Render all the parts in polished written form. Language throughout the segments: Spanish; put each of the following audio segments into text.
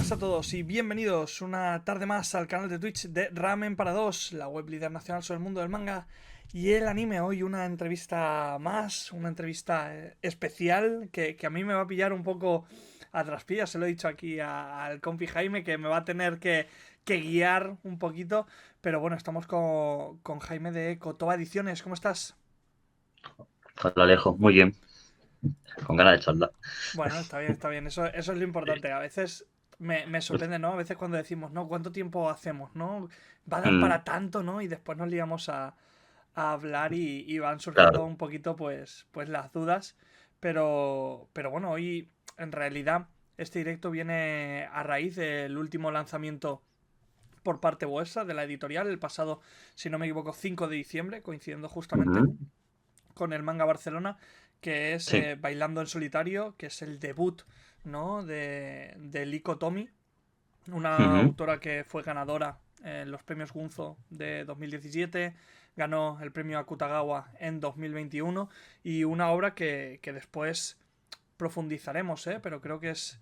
buenas a todos y bienvenidos una tarde más al canal de Twitch de Ramen para Dos, la web líder nacional sobre el mundo del manga y el anime. Hoy una entrevista más, una entrevista especial que a mí me va a pillar un poco a traspiés. Se lo he dicho aquí al compi Jaime que me va a tener que guiar un poquito, pero bueno, estamos con Jaime de Kotoba Ediciones. ¿Cómo estás? Hola Alejo, muy bien, con ganas de charlar. Bueno, está bien, está bien. Eso es lo importante. A veces me sorprende, ¿no? A veces cuando decimos, ¿no? ¿Cuánto tiempo hacemos, no? Va a dar Mm, para tanto, ¿no? Y después nos liamos a hablar y van surgiendo claro. un poquito, pues las dudas. Pero bueno, hoy en realidad este directo viene a raíz del último lanzamiento por parte vuestra de la editorial, el pasado, si no me equivoco, 5 de diciembre, coincidiendo justamente Ujú, con el manga Barcelona, que es sí. Bailando en Solitario, que es el debut, ¿no? de Liko Tomi, una Ujú, autora que fue ganadora en los premios Gunzo de 2017, ganó el premio Akutagawa en 2021 y una obra que después profundizaremos, pero creo que es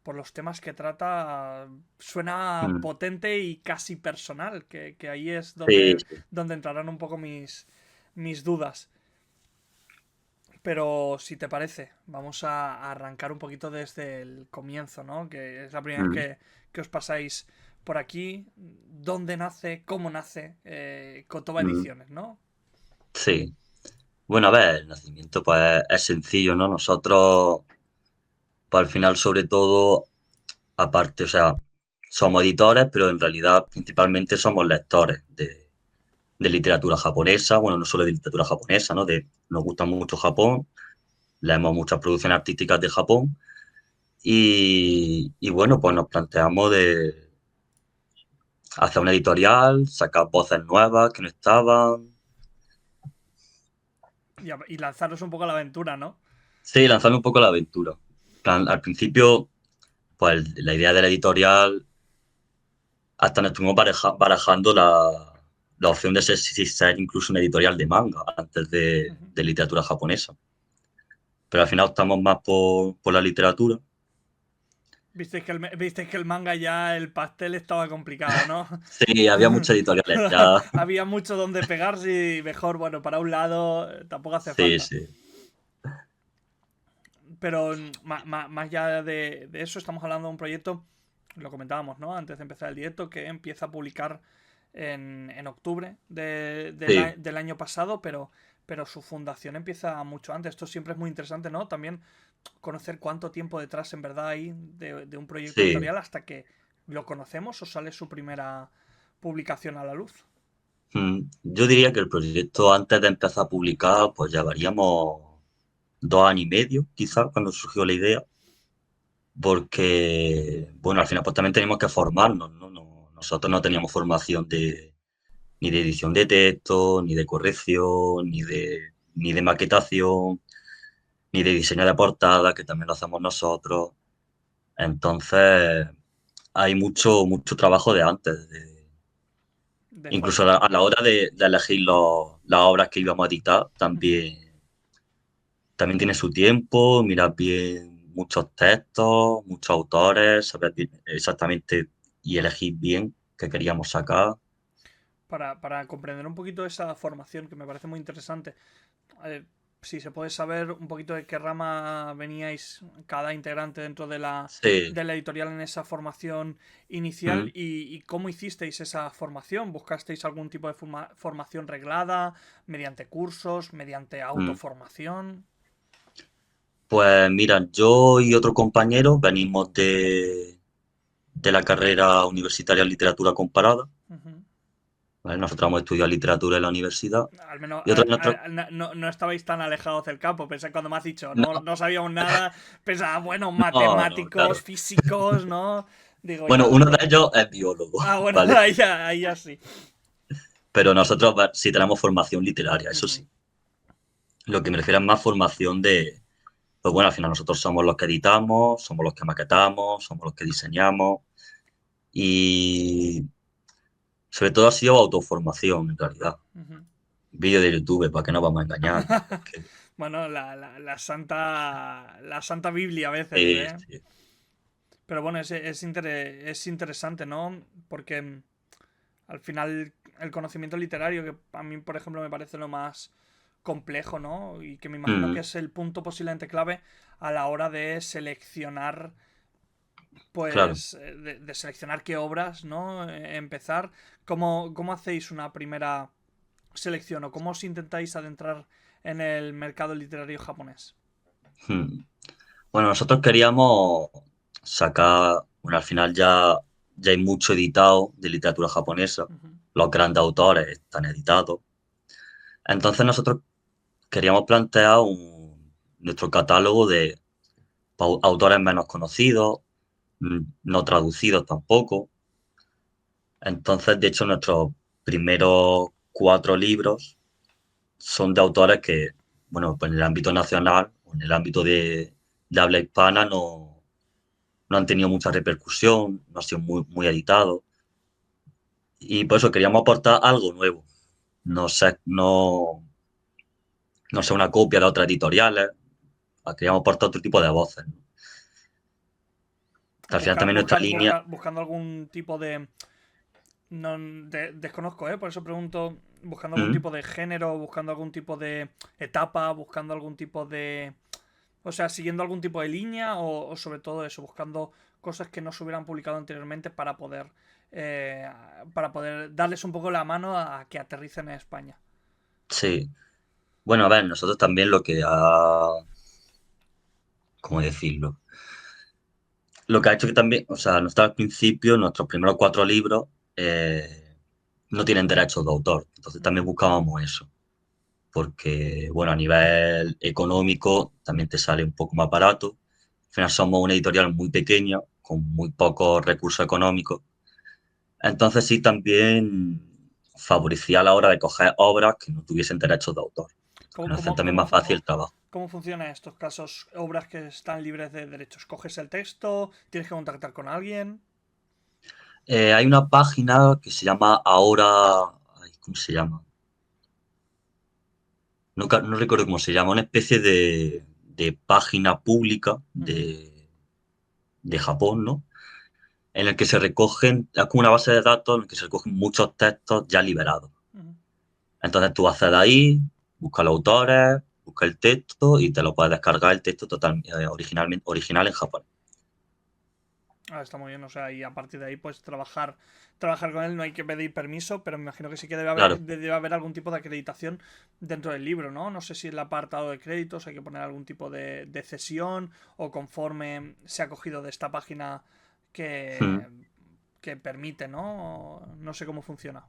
por los temas que trata, suena mm, potente y casi personal, que ahí es sí, donde, sí. donde entrarán un poco mis dudas. Pero si te parece, vamos a arrancar un poquito desde el comienzo, ¿no? Que es la primera vez Mm, que os pasáis por aquí. ¿Dónde nace? ¿Cómo nace Kotoba mm, Ediciones, ¿no? sí. Bueno, a ver, el nacimiento pues es sencillo, ¿no? Nosotros, pues al final, sobre todo, aparte, o sea, somos editores, pero en realidad principalmente somos lectores de literatura japonesa, bueno, no solo de literatura japonesa, ¿no? Nos gusta mucho Japón, leemos muchas producciones artísticas de Japón y bueno, pues nos planteamos de hacer una editorial, sacar voces nuevas que no estaban. Y lanzaros un poco a la aventura, ¿no? Sí, lanzarme un poco a la aventura. Al principio, pues la idea de la editorial, hasta nos estuvimos barajando la opción de ser incluso una editorial de manga antes Ujú. de literatura japonesa. Pero al final optamos más por la literatura. Visteis que el manga ya, el pastel estaba complicado, ¿no? Sí, había muchas editoriales ya. Había mucho donde pegarse y mejor, bueno, para un lado tampoco hace Sí, falta. sí. Pero más allá de eso, estamos hablando de un proyecto, lo comentábamos, ¿no? Antes de empezar el directo, que empieza a publicar en octubre Sí. del año pasado, pero su fundación empieza mucho antes. Esto siempre es muy interesante, ¿no? También conocer cuánto tiempo detrás en verdad hay de un proyecto Sí. editorial hasta que lo conocemos o sale su primera publicación a la luz. Yo diría que el proyecto antes de empezar a publicar, pues llevaríamos 2 años y medio, quizás, cuando surgió la idea, porque, bueno, al final pues también teníamos que formarnos, ¿no? Nosotros no teníamos formación ni de edición de texto, ni de corrección, ni de maquetación, ni de diseño de portada, que también lo hacemos nosotros. Entonces, hay mucho trabajo de antes, De incluso fondo, a la hora de elegir las obras que íbamos a editar, ¿no? también tiene su tiempo, mirar bien muchos textos, muchos autores, saber exactamente y elegir bien qué queríamos sacar. Para comprender un poquito esa formación que me parece muy interesante. eh, si se puede saber un poquito de qué rama veníais cada integrante dentro Sí. de la editorial en esa formación inicial Mm, y cómo hicisteis esa formación. ¿Buscasteis algún tipo de formación reglada, mediante cursos, mediante mm. autoformación? Pues mira, yo y otro compañero venimos de la carrera universitaria en literatura comparada, Ujú. ¿vale? Nosotros hemos estudiado literatura en la universidad Al menos y otro en otro... no estabais tan alejados del campo. Pensé cuando me has dicho, No, no sabíamos nada. Pensaba, bueno, no, matemáticos, claro. físicos, ¿no? Digo, Bueno, igual. uno de ellos es biólogo, Ah, bueno, ¿vale? ahí ya sí. Pero nosotros sí tenemos formación literaria, eso Ujú. sí. Lo que me refiero es más formación pues bueno, al final nosotros somos los que editamos, somos los que maquetamos, somos los que diseñamos y sobre todo ha sido autoformación en realidad. Ujú. Vídeo de YouTube, para que no vamos a engañar. Porque, Bueno, la santa Biblia a veces, eh, ¿eh? sí. Pero bueno, es interesante, ¿no? Porque al final el conocimiento literario, que a mí, por ejemplo, me parece lo más complejo, ¿no? Y que me imagino que Mm, es el punto posiblemente clave a la hora de seleccionar, claro. pues, de seleccionar qué obras, ¿no? Empezar. ¿Cómo hacéis una primera selección o cómo os intentáis adentrar en el mercado literario japonés? Mm. Bueno, nosotros queríamos sacar, bueno, al final ya hay mucho editado de literatura japonesa, Ujú, los grandes autores están editados. Entonces nosotros queríamos plantear nuestro catálogo de autores menos conocidos, no traducidos tampoco. Entonces, de hecho, nuestros primeros 4 libros son de autores que, bueno, pues en el ámbito nacional o en el ámbito de habla hispana no han tenido mucha repercusión, no han sido muy editados. Y por eso queríamos aportar algo nuevo. ujú. No sé una copia de otras editoriales, queríamos aportar otro tipo de voces, ¿no? Que al final también nuestra línea. Buscando algún tipo de no, desconozco, ¿eh? Por eso pregunto, buscando algún Mm, tipo de género, buscando algún tipo de etapa, buscando algún tipo de... O sea, siguiendo algún tipo de línea o sobre todo eso, buscando cosas que no se hubieran publicado anteriormente eh, para poder darles un poco la mano a que aterricen en España. sí. Bueno, a ver, nosotros también lo que ha, ¿cómo decirlo? Lo que ha hecho que también, o sea, nosotros al principio, nuestros primeros 4 libros no tienen derechos de autor. Entonces también Ujú, buscábamos eso. Porque, bueno, a nivel económico también te sale un poco más barato. Al final somos una editorial muy pequeña, con muy pocos recursos económicos. Entonces sí también favorecía a la hora de coger obras que no tuviesen derechos de autor, que ¿Cómo, nos hacen cómo, también cómo, más fácil el trabajo. cómo funciona en estos casos? Obras que están libres de derechos. Coges el texto, tienes que contactar con alguien. Hay una página que se llama Ahora, ay, ¿cómo se llama? No, no recuerdo cómo se llama, una especie de página pública Ujú, de Japón, ¿no? En el que se recogen, es como una base de datos en el que se recogen muchos textos ya liberados. ujú. Entonces tú haces de ahí, buscas los autores, buscas el texto y te lo puedes descargar el texto original en japonés. Ah, está muy bien, o sea, y a partir de ahí, pues trabajar con él no hay que pedir permiso, pero me imagino que sí que Claro. debe haber algún tipo de acreditación dentro del libro, ¿no? No sé si en el apartado de créditos hay que poner algún tipo de cesión o conforme se ha cogido de esta página Mm. que, que permite, ¿no? No sé cómo funciona.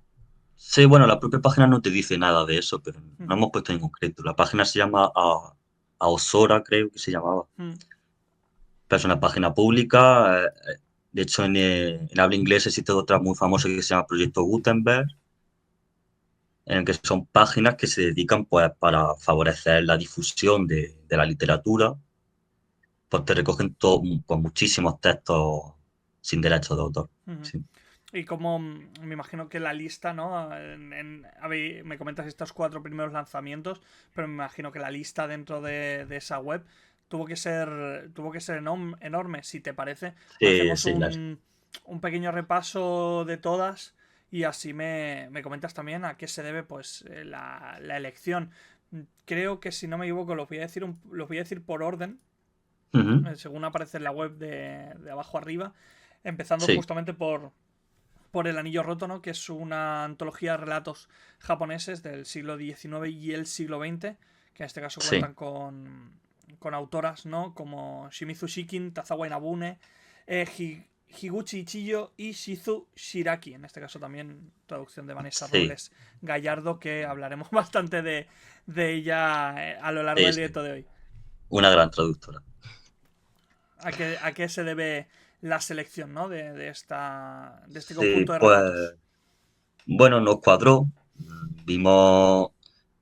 Sí, bueno, la propia página no te dice nada de eso, pero no Ujú, hemos puesto ningún crédito. La página se llama Aosora, creo que se llamaba. ujú, Pero es una página pública. De hecho, en habla inglesa existe otra muy famosa que se llama Proyecto Gutenberg, en el que son páginas que se dedican pues para favorecer la difusión de la literatura, pues te recogen pues, muchísimos textos sin derechos de autor. ujú. Sí, Y como me imagino que la lista, ¿no? Me comentas estos 4 primeros lanzamientos, pero me imagino que la lista dentro de esa web tuvo que ser enorme. Si te parece, sí, hacemos sí, un pequeño repaso de todas y así me comentas también a qué se debe pues la elección. Creo que si no me equivoco, los voy a decir por orden, Ujú, según aparece en la web de abajo arriba, empezando sí, justamente por El Anillo Roto, ¿no? Que es una antología de relatos japoneses del siglo XIX y el siglo XX, que en este caso sí, cuentan con autoras, ¿no? Como Shimizu Shikin, Tazawa Inabune, Higuchi Ichiyo y Shizu Shiraki. En este caso también traducción de Vanessa sí, Robles Gallardo, que hablaremos bastante de ella a lo largo sí, del sí. directo de hoy. Una gran traductora. A qué se debe la selección, ¿no? De este Sí, conjunto de pues relatos? bueno, nos cuadró. Vimos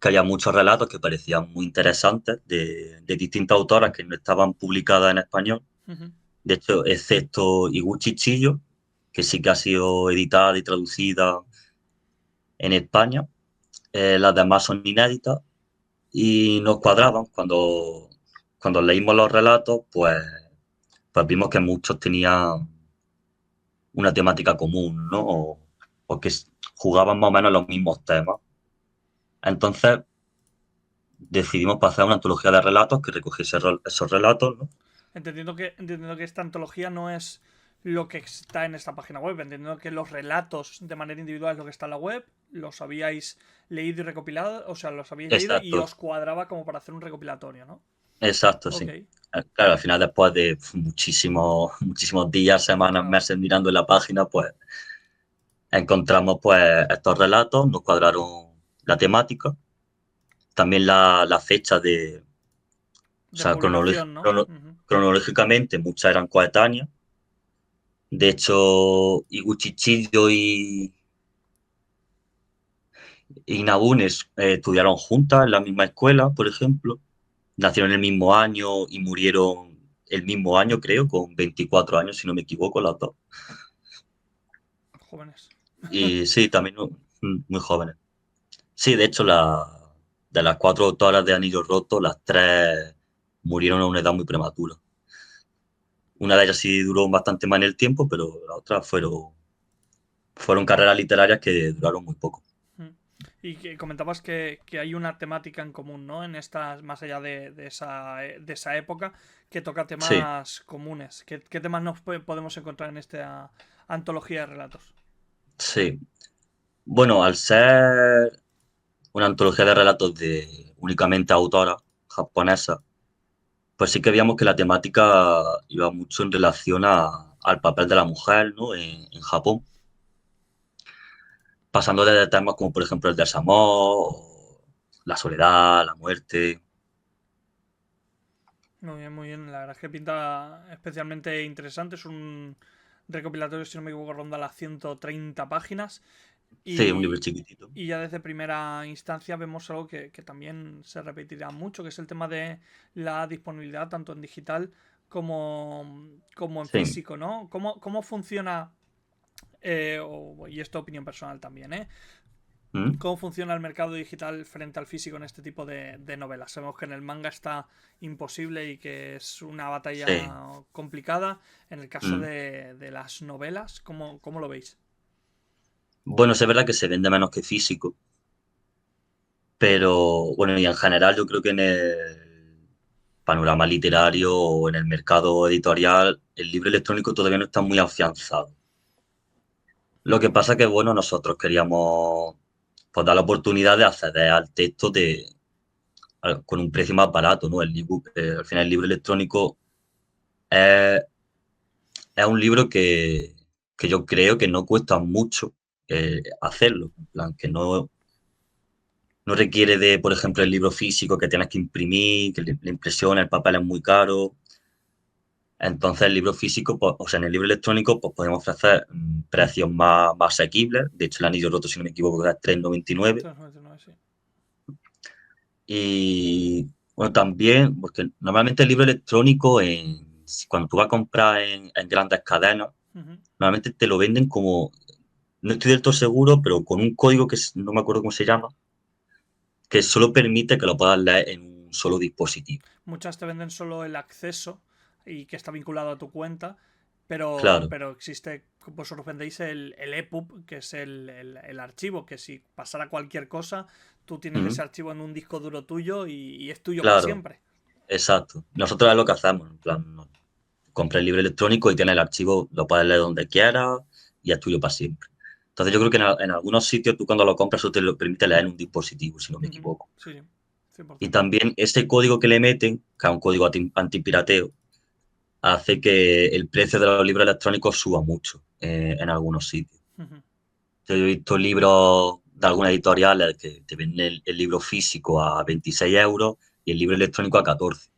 que había muchos relatos que parecían muy interesantes de distintas autoras que no estaban publicadas en español. Ujú, De hecho, excepto Iguchi Chiyo, que sí que ha sido editada y traducida en España. Las demás son inéditas y nos cuadraban cuando leímos los relatos, pues pues vimos que muchos tenían una temática común, ¿no? O que jugaban más o menos los mismos temas. Entonces decidimos pasar una antología de relatos que recogiese esos relatos, ¿no? Entendiendo que esta antología no es lo que está en esta página web, entendiendo que los relatos de manera individual es lo que está en la web, los habíais leído y recopilado, o sea, los habíais leído y Exacto, os cuadraba como para hacer un recopilatorio, ¿no? exacto, Ok. sí. Claro, al final después de muchísimos días, semanas, Claro. meses mirando en la página, pues encontramos pues estos relatos, nos cuadraron la temática, también la fecha o De sea, publicación, ¿no? Ujú. cronológicamente muchas eran coetáneas. De hecho, Iguchichillo y Nabunes estudiaron juntas en la misma escuela, por ejemplo. Nacieron el mismo año y murieron el mismo año, creo, con 24 años, si no me equivoco, las dos. Jóvenes. Y sí, también muy jóvenes. Sí, de hecho, de las cuatro autoras de Anillo Roto, las tres murieron a una edad muy prematura. Una de ellas sí duró bastante más en el tiempo, pero las otras fueron carreras literarias que duraron muy poco. Mm. Y que comentabas que hay una temática en común, ¿no? En estas, más allá de esa época, que toca Sí, temas comunes. ¿Qué temas nos podemos encontrar en esta antología de relatos? sí. Bueno, al ser una antología de relatos de únicamente autoras japonesas, pues sí que veíamos que la temática iba mucho en relación al papel de la mujer, ¿no? En Japón, pasando desde temas como por ejemplo el desamor, o la soledad, la muerte. Muy bien, muy bien. La verdad es que pinta especialmente interesante. Es un recopilatorio, si no me equivoco, ronda las 130 páginas. Sí, un libro Y, chiquitito. y ya desde primera instancia vemos algo que también se repetirá mucho, que es el tema de la disponibilidad tanto en digital como en Sí. físico, ¿no? ¿Cómo funciona, y esto opinión personal también, ¿eh? ¿Mm? ¿Cómo funciona el mercado digital frente al físico en este tipo de novelas? Sabemos que en el manga está imposible y que es una Sí. batalla complicada. En el caso ¿Mm? de las novelas, ¿cómo lo veis? Bueno, sí es verdad que se vende menos que físico, pero bueno, y en general yo creo que en el panorama literario o en el mercado editorial, el libro electrónico todavía no está muy afianzado. Lo que pasa que, bueno, nosotros queríamos pues, dar la oportunidad de acceder al texto con un precio más barato, ¿no? El ebook, al final el libro electrónico es, es un libro que yo creo que no cuesta mucho hacerlo, en plan, que no requiere de, por ejemplo, el libro físico que tienes que imprimir, que la impresión, el papel es muy caro. Entonces, el libro físico, pues, o sea, en el libro electrónico, pues podemos ofrecer precios más asequibles. De hecho, el anillo roto, si no me equivoco, es 3,99. 3,99, sí. Y bueno, también, porque normalmente el libro electrónico, cuando tú vas a comprar en grandes cadenas, Ujú. normalmente te lo venden como, no estoy del todo seguro, pero con un código no me acuerdo cómo se llama, que solo permite que lo puedas leer en un solo dispositivo. Muchas te venden solo el acceso y que está vinculado a tu cuenta, Claro. pero existe, vosotros vendéis el EPUB, que es el archivo, que si pasara cualquier cosa, tú tienes Ujú. ese archivo en un disco duro tuyo y es tuyo para Claro, siempre. exacto. Nosotros es lo que hacemos, en plan, compras el libro electrónico y tienes el archivo, lo puedes leer donde quieras y es tuyo para siempre. Entonces yo creo que en algunos sitios tú cuando lo compras eso te lo permite leer en un dispositivo, si no me Ujú. equivoco. Sí, sí, Y 100%. también ese código que le meten, que es un código antipirateo, hace que el precio de los libros electrónicos suba mucho en algunos sitios. Ujú. Yo he visto libros de algunas editoriales que te venden el libro físico a 26 euros y el libro electrónico a 14.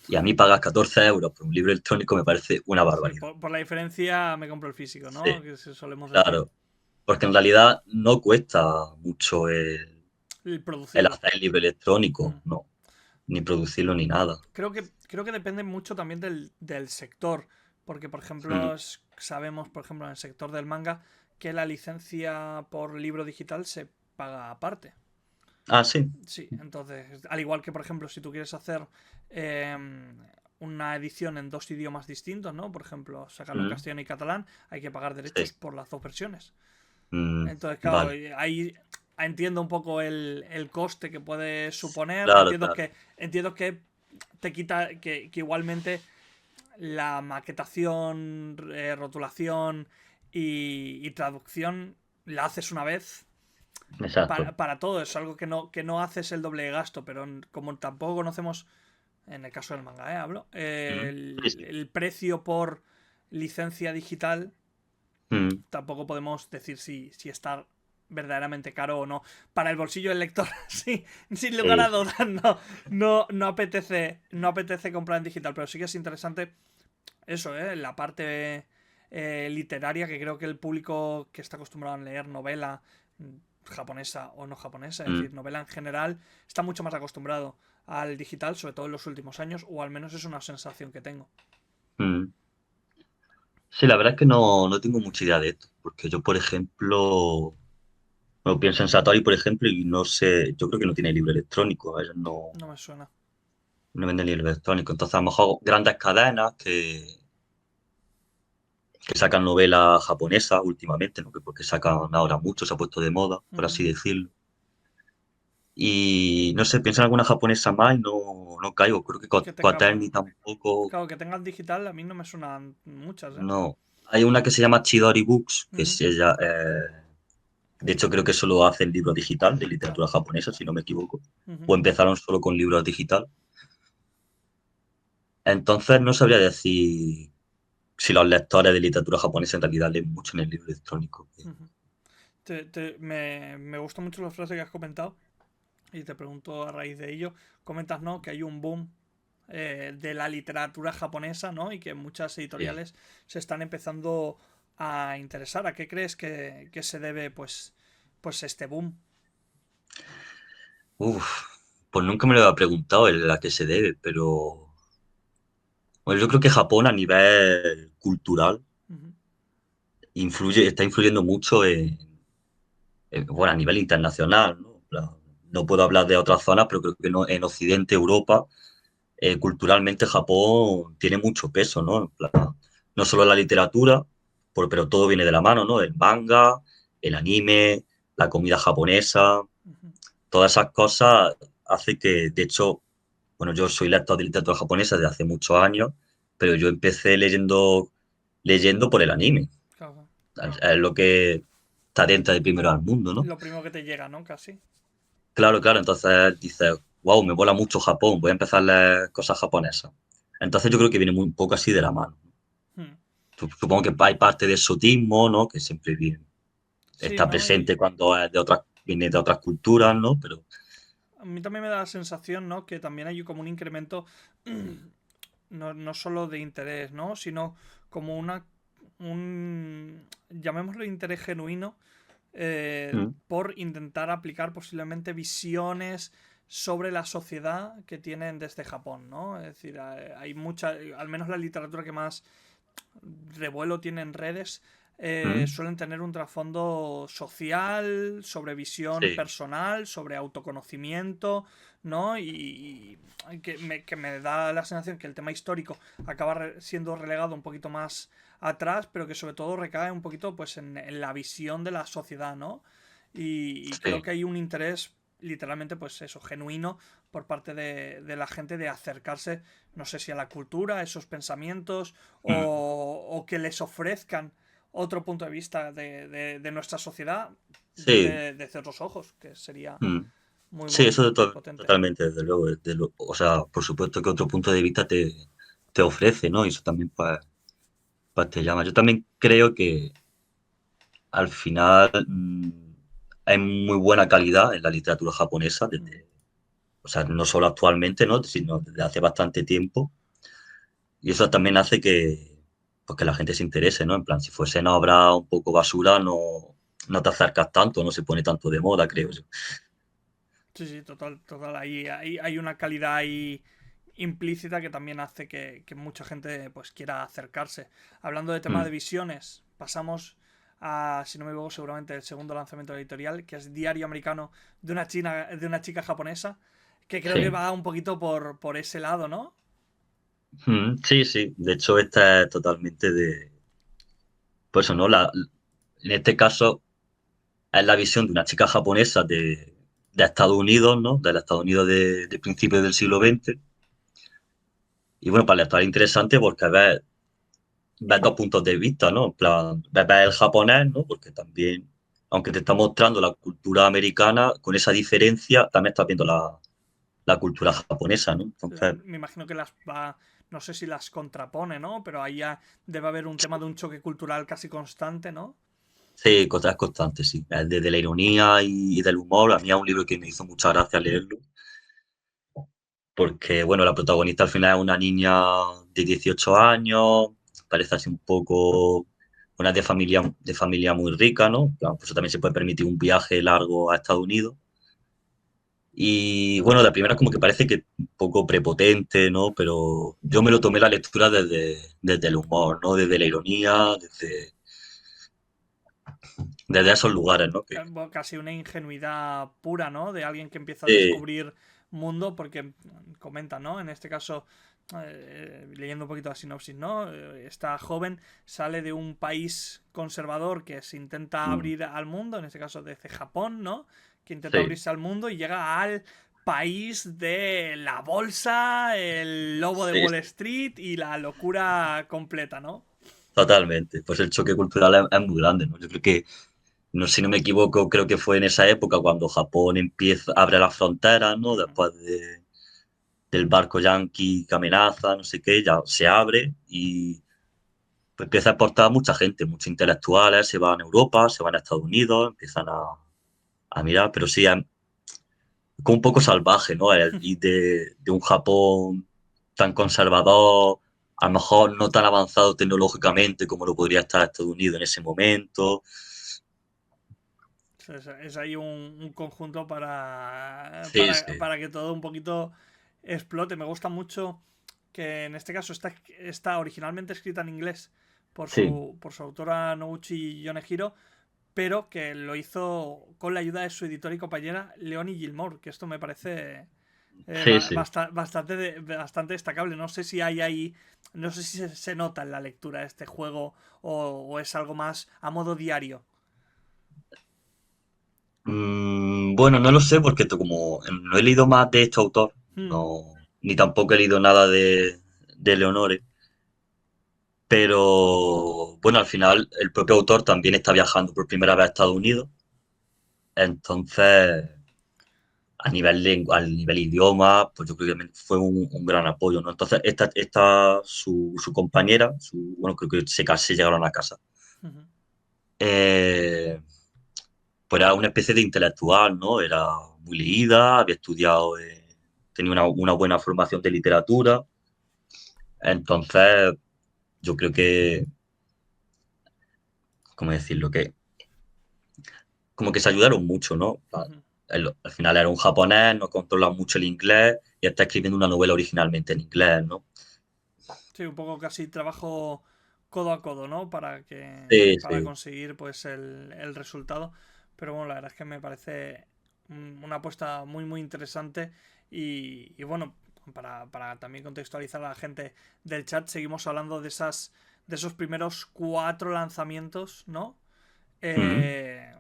Y a mí pagas 14 euros por un libro electrónico me parece una Sí, barbaridad. por la diferencia me compro el físico, ¿no? Sí, Que solemos decir. claro. Porque en realidad no cuesta mucho El el producirlo. hacer el libro electrónico, Mm. no. Ni producirlo ni nada. Creo que depende mucho también del sector. Porque, por Mm. ejemplo, sabemos, por ejemplo, en el sector del manga, que la licencia por libro digital se paga aparte. Ah, sí. Sí, entonces, al igual que, por ejemplo, si tú quieres hacer eh, una edición en 2 idiomas distintos, ¿no? Por ejemplo, sacarlo en Mm, castellano y catalán, hay que pagar derechos sí. por las dos versiones. Mm, Entonces, claro, vale. ahí entiendo un poco el coste que puede suponer. Claro, claro. Entiendo que te quita, que igualmente la maquetación, rotulación y traducción la haces una vez Exacto. para todo. Es algo que no haces el doble de gasto, pero como tampoco conocemos, en el caso del manga, hablo, Mm, sí, sí. el precio por licencia digital, Mm, tampoco podemos decir si está verdaderamente caro o no. Para el bolsillo del lector, sí, sin lugar sí, a sí. dudas, no apetece comprar en digital, pero sí que es interesante eso, la parte literaria, que creo que el público que está acostumbrado a leer novela japonesa o no japonesa, es Mm, decir, novela en general, está mucho más acostumbrado al digital, sobre todo en los últimos años, o al menos es una sensación que tengo. mm. Sí, la verdad es que no tengo mucha idea de esto, porque yo, por ejemplo, no pienso en Satori, por ejemplo, y no sé, yo creo que no tiene libro electrónico, ellos No me suena. no venden libro electrónico. Entonces, a lo mejor grandes cadenas que sacan novelas japonesas últimamente, ¿no? Porque sacan ahora mucho, se ha puesto de moda, por Ujú. así decirlo. Y no sé, pienso en alguna japonesa más y no caigo. Creo que Que tengan, Quaterni tampoco. claro, que tengan digital, a mí no me suenan muchas, ¿eh? No. Hay una que se llama Chidori Books, que Ujú. es ella. De hecho, creo que solo hacen libros digital de Claro. literatura japonesa, si no me equivoco. Ujú. O empezaron solo con libros digital. Entonces, no sabría decir si los lectores de literatura japonesa en realidad leen mucho en el libro electrónico. Ujú. Me gusta mucho la frase que has comentado y te pregunto a raíz de ello. Comentas, ¿no? Que hay un boom de la literatura japonesa, ¿no? Y que muchas Sí. editoriales se están empezando a interesar. ¿A qué crees que se debe, pues este boom? Uf, pues nunca me lo había preguntado a qué se debe, pero bueno, yo creo que Japón a nivel cultural Ujú. está influyendo mucho bueno, a nivel internacional, ¿no? En plan, no puedo hablar de otras zonas, pero creo que en Occidente, Europa, culturalmente Japón tiene mucho peso, ¿no? En plan, no solo la literatura, pero todo viene de la mano, ¿no? El manga, el anime, la comida japonesa, Ujú. todas esas cosas hace que, de hecho, bueno, yo soy lector de literatura japonesa desde hace muchos años, pero yo empecé leyendo por el anime. Claro. Es lo que está dentro de primero al mundo, ¿no? Lo primero que te llega, ¿no? Casi. Claro, claro, entonces dices, wow, me mola mucho Japón, voy a empezar a leer cosas japonesas. Entonces yo creo que viene muy un poco así de la mano. Hmm. Supongo que hay parte de exotismo, ¿no? Que siempre Sí, está ¿no? Y presente cuando viene de otras culturas, ¿no? Pero a mí también me da la sensación, ¿no? Que también hay como un incremento no solo de interés, ¿no? Sino como llamémoslo interés genuino mm, por intentar aplicar posiblemente visiones sobre la sociedad que tienen desde Japón, ¿no? Es decir, hay mucha, al menos la literatura que más revuelo tiene en redes, mm, suelen tener un trasfondo social, sobre visión sí, personal, sobre autoconocimiento, ¿no? Y que me da la sensación que el tema histórico acaba siendo relegado un poquito más atrás, pero que sobre todo recae un poquito pues en la visión de la sociedad, ¿no? Y creo sí, que hay un interés literalmente pues eso, genuino por parte de la gente de acercarse, no sé si a la cultura, a esos pensamientos, mm, o que les ofrezcan otro punto de vista de nuestra sociedad sí, desde otros ojos, que sería mm. muy, Sí, eso muy potente. totalmente, desde luego. O sea, por supuesto que otro punto de vista te ofrece, ¿no? Y eso también pues te llama. Yo también creo que al final hay muy buena calidad en la literatura japonesa, Mm. o sea, no solo actualmente, ¿no? Sino desde hace bastante tiempo. Y eso también hace pues que la gente se interese, ¿no? En plan, si fuesen obras un poco basura, no te acercas tanto, no se pone tanto de moda, creo Ujú. yo. Sí, sí, total, total. Hay una calidad ahí implícita que también hace que mucha gente pues quiera acercarse. Hablando de tema de Mm, visiones, pasamos a, si no me equivoco, seguramente el segundo lanzamiento editorial, que es Diario Americano de una chica japonesa, que creo que sí. va un poquito por ese lado, ¿no? Sí, sí. De hecho, esta es totalmente de. Pues eso, ¿no? En este caso, es la visión de una chica japonesa de Estados Unidos, ¿no? Del Estados Unidos de principios del siglo XX. Y bueno, para el lector es interesante porque ves dos puntos de vista, ¿no? En plan, ves el japonés, ¿no? Porque también, aunque te está mostrando la cultura americana, con esa diferencia, también estás viendo la cultura japonesa, ¿no? Entonces, Me imagino que las va, no sé si las contrapone, ¿no? Pero ahí ya debe haber un tema de un choque cultural casi constante, ¿no? sí, cosas constantes, sí. De la ironía y del humor, a mí es un libro que me hizo mucha gracia leerlo, porque, bueno, la protagonista al final es una niña de 18 años, parece así un poco una de familia muy rica, ¿no? Claro, por eso también se puede permitir un viaje largo a Estados Unidos. Y bueno, la primera como que parece que un poco prepotente, ¿no? Pero yo me lo tomé la lectura desde el humor, ¿no? Desde la ironía, desde esos lugares, ¿no? Casi una ingenuidad pura, ¿no? De alguien que empieza a Sí, descubrir mundo, porque comenta, ¿no? En este caso, leyendo un poquito la sinopsis, ¿no? Esta joven sale de un país conservador que se intenta mm, abrir al mundo, en este caso desde Japón, ¿no? Que intenta sí, abrirse al mundo y llega al país de la bolsa, el lobo de sí, Wall sí, Street y la locura completa, ¿no? totalmente. Pues el choque cultural es muy grande, ¿no? Yo creo que, no sé si no me equivoco, creo que fue en esa época cuando Japón abre las fronteras, ¿no? Ujú. Después del barco yanqui que amenaza, no sé qué, ya se abre y pues empieza a exportar mucha gente, muchos intelectuales, se van a Europa, se van a Estados Unidos, empiezan a mirar, pero sí, es como un poco salvaje, ¿no? Y de un Japón tan conservador, a lo mejor no tan avanzado tecnológicamente como lo podría estar Estados Unidos en ese momento. Es ahí un conjunto Sí, sí, para que todo un poquito explote. Me gusta mucho que en este caso está originalmente escrita en inglés sí, por su autora Noguchi Yonehiro, pero que lo hizo con la ayuda de su editora y compañera Leonie Gilmore, que esto me parece sí, sí. bastante destacable. No sé si hay ahí, no sé si se nota en la lectura este juego o es algo más a modo diario. Bueno, no lo sé porque como no he leído más de este autor, Hmm. no, ni tampoco he leído nada de Leonore, pero bueno, al final el propio autor también está viajando por primera vez a Estados Unidos, entonces al nivel idioma, pues yo creo que fue un gran apoyo, ¿no? Entonces su compañera, bueno, creo que se llegaron a casa. Ujú. Eh, pues era una especie de intelectual, ¿no? Era muy leída, había estudiado, tenía una buena formación de literatura. Entonces, yo creo que, ¿cómo decirlo? Que como que se ayudaron mucho, ¿no? Ujú. Al final era un japonés, no controla mucho el inglés y está escribiendo una novela originalmente en inglés, ¿no? Sí, un poco casi trabajo codo a codo, ¿no? Sí, Para sí. conseguir pues el resultado. Pero bueno, la verdad es que me parece una apuesta muy interesante. Y bueno, para también contextualizar a la gente del chat, seguimos hablando de esos primeros cuatro lanzamientos, ¿no? Mm, Eh,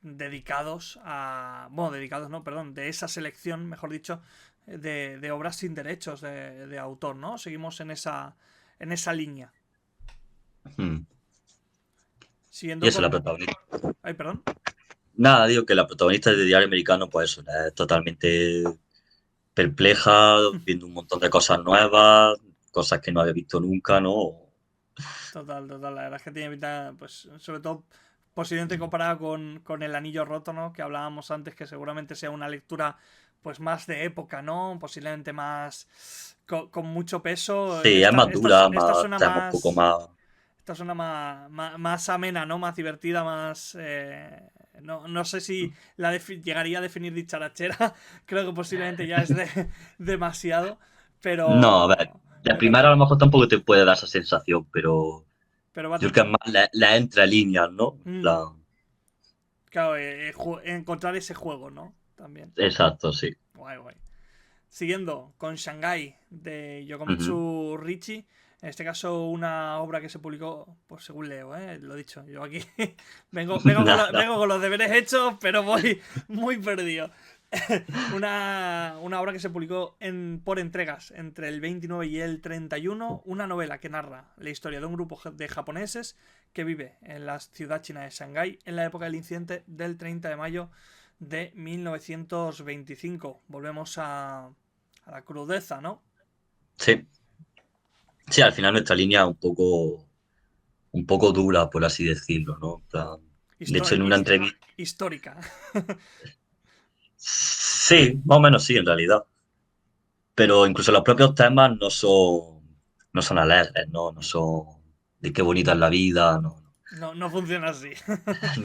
dedicados a. Bueno, dedicados, no, perdón, de esa selección, mejor dicho, de obras sin derechos de autor, ¿no? Seguimos en esa línea. mm. Y Siguiendo eso, la con. protagonista. Ay, perdón. Nada, digo que la protagonista de Diario Americano, pues eso, es totalmente perpleja, viendo un montón de cosas nuevas, cosas que no había visto nunca, ¿no? Total. La verdad es que tiene pinta, pues, sobre todo, posiblemente comparada con El Anillo Roto, ¿no? Que hablábamos antes, que seguramente sea una lectura, pues, más de época, ¿no? Posiblemente más. Con mucho peso. Sí, es más dura, Esta más, suena tema un poco más. más. Esta suena más amena, ¿no? Más divertida, más. No sé si llegaría a definir dicharachera. Creo que posiblemente ya es demasiado. No, a ver, Pero. la Pero, primera a lo mejor tampoco te puede dar esa sensación, pero pero va. yo creo que es más la entre líneas, ¿no? En Mm, plan, claro, encontrar ese juego, ¿no? También. exacto, sí. Guay. siguiendo con Shanghai de Ujú. Yokomitsu Richie, en este caso una obra que se publicó, pues según leo, lo dicho, yo aquí Nada. vengo con los deberes hechos, pero voy muy perdido. Una obra que se publicó por entregas entre el 29 y el 31, una novela que narra la historia de un grupo de japoneses que vive en la ciudad china de Shanghái en la época del incidente del 30 de mayo de 1925. Volvemos a la crudeza, ¿no? Sí, sí, al final nuestra línea es un poco dura, por así decirlo, ¿no? En plan, de hecho, en una entrevista, Histórica. sí, más o menos sí, en realidad. Pero incluso los propios temas no son alegres, ¿no? No son de qué bonita es la vida, no, No, no funciona así.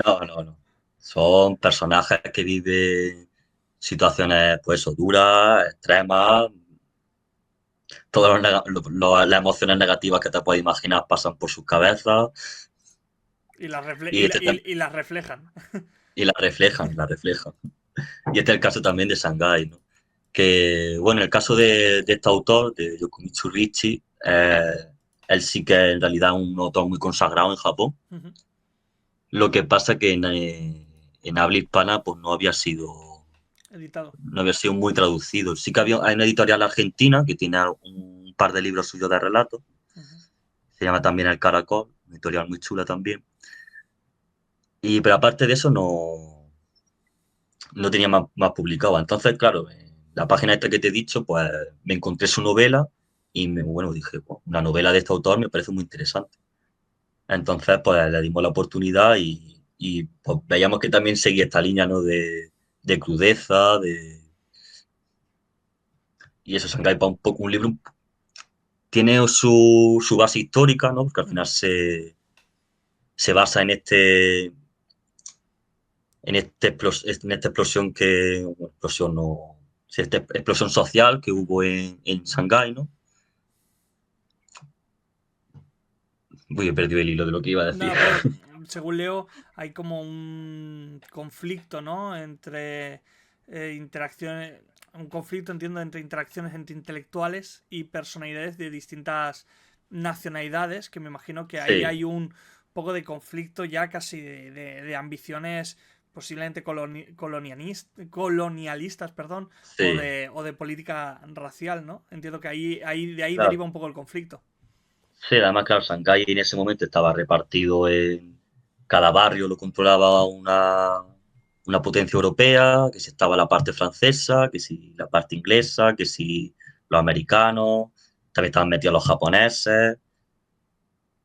no, no, no. Son personajes que viven situaciones, pues eso, duras, extremas. Todas las emociones negativas que te puedes imaginar pasan por sus cabezas y, Y las reflejan. y la reflejan, la reflejan. Y este es el caso también de Shanghai, ¿no? Que, bueno, en el caso de este autor, de Yokomichi Richie, él sí que en realidad es un autor muy consagrado en Japón. Lo que pasa que en habla hispana pues Editado. no había sido muy traducido. Sí que hay una editorial argentina que tiene un par de libros suyos de relatos. Se llama también El Caracol, una editorial muy chula también. Pero aparte de eso no tenía más publicado. Entonces, claro, en la página esta que te he dicho, pues me encontré su novela y bueno, dije, "Buah, una novela de este autor me parece muy interesante". Entonces, pues le dimos la oportunidad pues, veíamos que también seguía esta línea, ¿no? De crudeza, y eso, Shanghai pa un poco un libro, tiene su base histórica, ¿no? Porque al final se basa en esta explosión bueno, explosión no, sí, esta explosión social que hubo en Shanghái, ¿no? Uy, he perdido el hilo de lo que iba a decir. No, pero según leo, hay como un conflicto, ¿no? Entre interacciones. Un conflicto, entiendo, entre interacciones entre intelectuales y personalidades de distintas nacionalidades, que me imagino que ahí Sí, hay un poco de conflicto ya casi de ambiciones posiblemente colonialistas, perdón, sí, o de política racial, ¿no? Entiendo que de ahí claro. deriva un poco el conflicto. Sí, además, claro, Shanghái en ese momento estaba repartido en cada barrio, lo controlaba una potencia europea, que si estaba la parte francesa, que si la parte inglesa, que si los americanos, también estaban metidos los japoneses,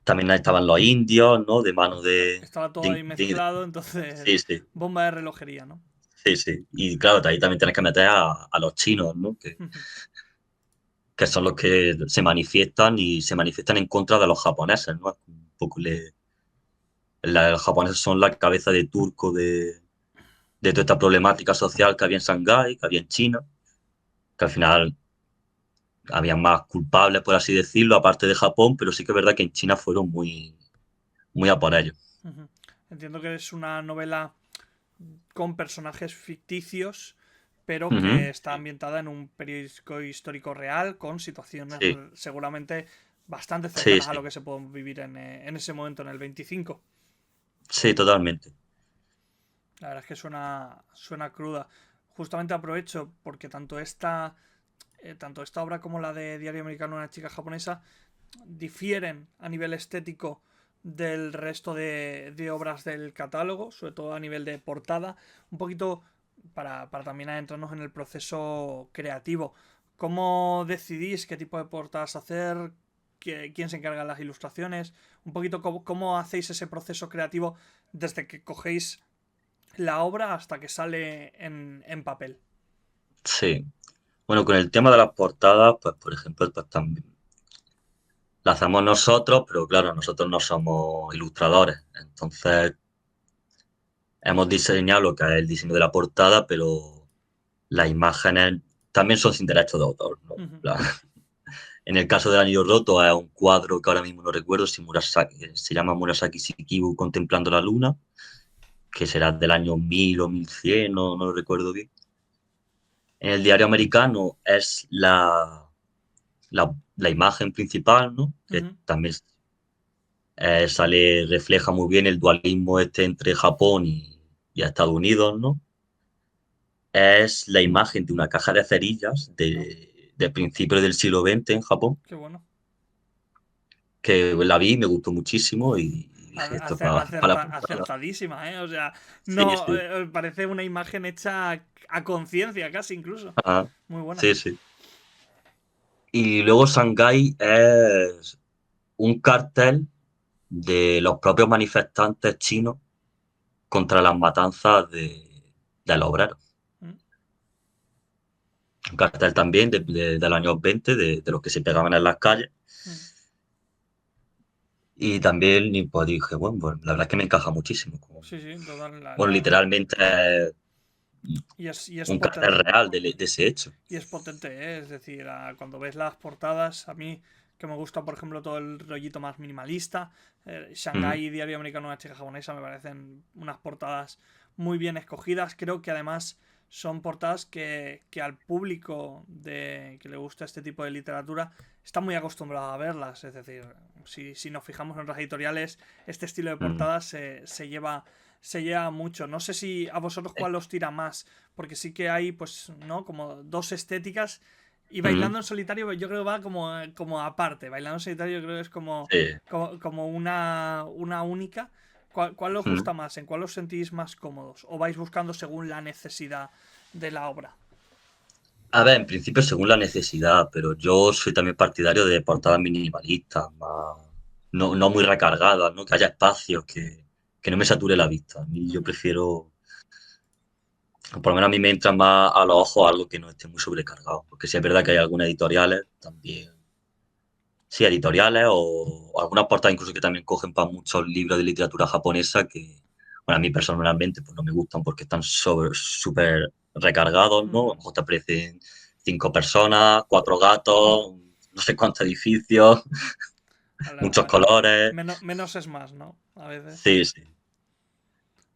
también estaban los indios, ¿no? De mano Estaba todo de- ahí de- mezclado, entonces sí, sí, bomba de relojería, ¿no? sí, sí. Y claro, de ahí también tienes que meter a los chinos, ¿no? Que son los que se manifiestan y se manifiestan en contra de los japoneses, ¿no? Un poco los japoneses son la cabeza de turco de toda esta problemática social que había en Shanghái, que había en China, que al final había más culpables, por así decirlo, aparte de Japón, pero sí que es verdad que en China fueron muy a por ellos. Ujú. Entiendo que es una novela con personajes ficticios, pero que Ujú. está ambientada en un periódico histórico real, con situaciones Sí, seguramente bastante sí, cercanas a lo sí, que se puede vivir en ese momento, en el 25. sí, totalmente. La verdad es que suena cruda. Justamente aprovecho porque tanto esta obra como la de Diario Americano de una chica japonesa difieren a nivel estético del resto de obras del catálogo, sobre todo a nivel de portada, un poquito para también adentrarnos en el proceso creativo. ¿Cómo decidís qué tipo de portadas hacer? ¿Quién se encarga de las ilustraciones? Un poquito cómo hacéis ese proceso creativo desde que cogéis la obra hasta que sale en papel. Sí. Bueno, con el tema de las portadas, pues por ejemplo, pues también la hacemos nosotros, pero claro, nosotros no somos ilustradores. Entonces, hemos diseñado lo que es el diseño de la portada, pero las imágenes también son sin derechos de autor, ¿no? En Ujú. plan, en el caso del Anillo Roto es un cuadro que ahora mismo no recuerdo si se llama Murasaki Shikibu Contemplando la Luna, que será del año 1000 o 1100, no lo recuerdo bien. En el diario americano es la imagen principal, ¿no? Que Ujú. también refleja muy bien el dualismo este entre Japón y Estados Unidos, ¿no? Es la imagen de una caja de cerillas No, de principios del siglo XX en Japón, qué bueno. que la vi y me gustó muchísimo y dije, esto es para la portada. Acertadísima, ¿eh? O sea, Sí, no, sí. parece una imagen hecha a conciencia casi incluso. Ah, Muy buena. sí, sí. Y luego Shanghái es un cartel de los propios manifestantes chinos contra las matanzas de los obreros. Mm, Un cartel también de los años 20, de los que se pegaban en las calles. mm. Y también pues dije, bueno, pues la verdad es que me encaja muchísimo. Sí, sí, total. Bueno, literalmente es Y es un cartel potente. real de ese hecho. Y es potente, ¿eh? Es decir, cuando ves las portadas, a mí que me gusta, por ejemplo, todo el rollito más minimalista, Ujú, Shanghai, Diario Americano, una chica japonesa, me parecen unas portadas muy bien escogidas. Creo que además son portadas que al público que le gusta este tipo de literatura está muy acostumbrado a verlas. Es decir, si nos fijamos en las editoriales, este estilo de ujú. portadas se lleva mucho. No sé si a vosotros cuál os tira más, porque sí que hay, pues, ¿no? Como dos estéticas. Y Ujú, Bailando en Solitario yo creo que va como aparte. Bailando en Solitario yo creo que es sí. como una única. ¿Cuál os Ujú. gusta más? ¿En cuál os sentís más cómodos? ¿O vais buscando según la necesidad de la obra? A ver, en principio según la necesidad, pero yo soy también partidario de portadas minimalistas, no muy recargadas, ¿no? Que haya espacios, que no me sature la vista. A mí yo Ujú. prefiero, por lo menos a mí me entra más a los ojos algo que no esté muy sobrecargado, porque sí es verdad que hay algunas editoriales también, sí, editoriales o algunas portadas incluso que también cogen para muchos libros de literatura japonesa que, bueno, a mí personalmente pues no me gustan porque están súper recargados, ¿no? A lo Ujú. mejor te aparecen 5 personas, 4 gatos, no sé cuántos edificios, muchos colores. Menos es más, ¿no? A veces. Sí, sí.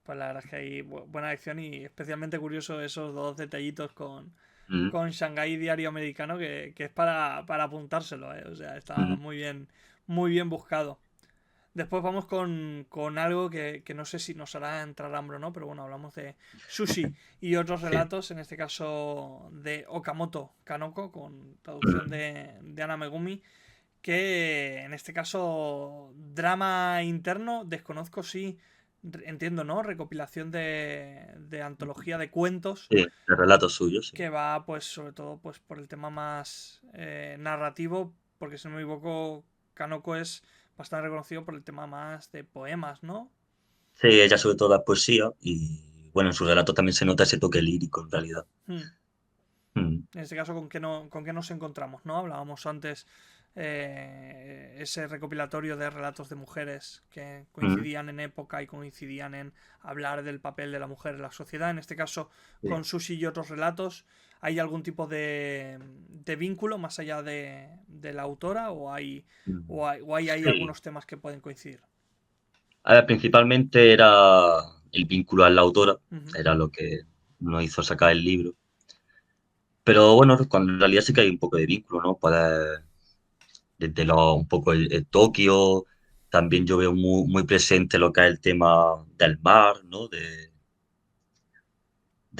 Pues la verdad es que hay buena acción y especialmente curioso esos dos detallitos Mm, con Shanghai Diario Americano que es para apuntárselo, ¿eh? O sea, está mm, muy bien buscado. Después vamos con algo que no sé si nos hará entrar hambre o no, pero bueno, hablamos de sushi y otros sí. relatos, en este caso de Okamoto Kanoko, con traducción Mm, de Ana Megumi, que en este caso drama interno, desconozco si, entiendo, ¿no? Recopilación de antología de cuentos sí, el relato suyo, sí. que va pues sobre todo pues por el tema más narrativo, porque si no me equivoco, Kanoko es bastante reconocido por el tema más de poemas, ¿no? Sí, ella sobre todo es poesía y bueno, en su relato también se nota ese toque lírico en realidad. Hmm. Mm, En este caso, con qué nos encontramos, ¿no? Hablábamos antes ese recopilatorio de relatos de mujeres que mm, coincidían en época y coincidían en hablar del papel de la mujer en la sociedad. En este caso, sí. con Sushi y otros relatos, ¿hay algún tipo de vínculo más allá de la autora Mm. o hay ahí Sí, algunos temas que pueden coincidir? a ver, principalmente era el vínculo a la autora, Ujú, era lo que nos hizo sacar el libro. Pero bueno, en realidad sí que hay un poco de vínculo, ¿no? Puedes, desde un poco el Tokio, también yo veo muy presente lo que es el tema del mar, ¿no? De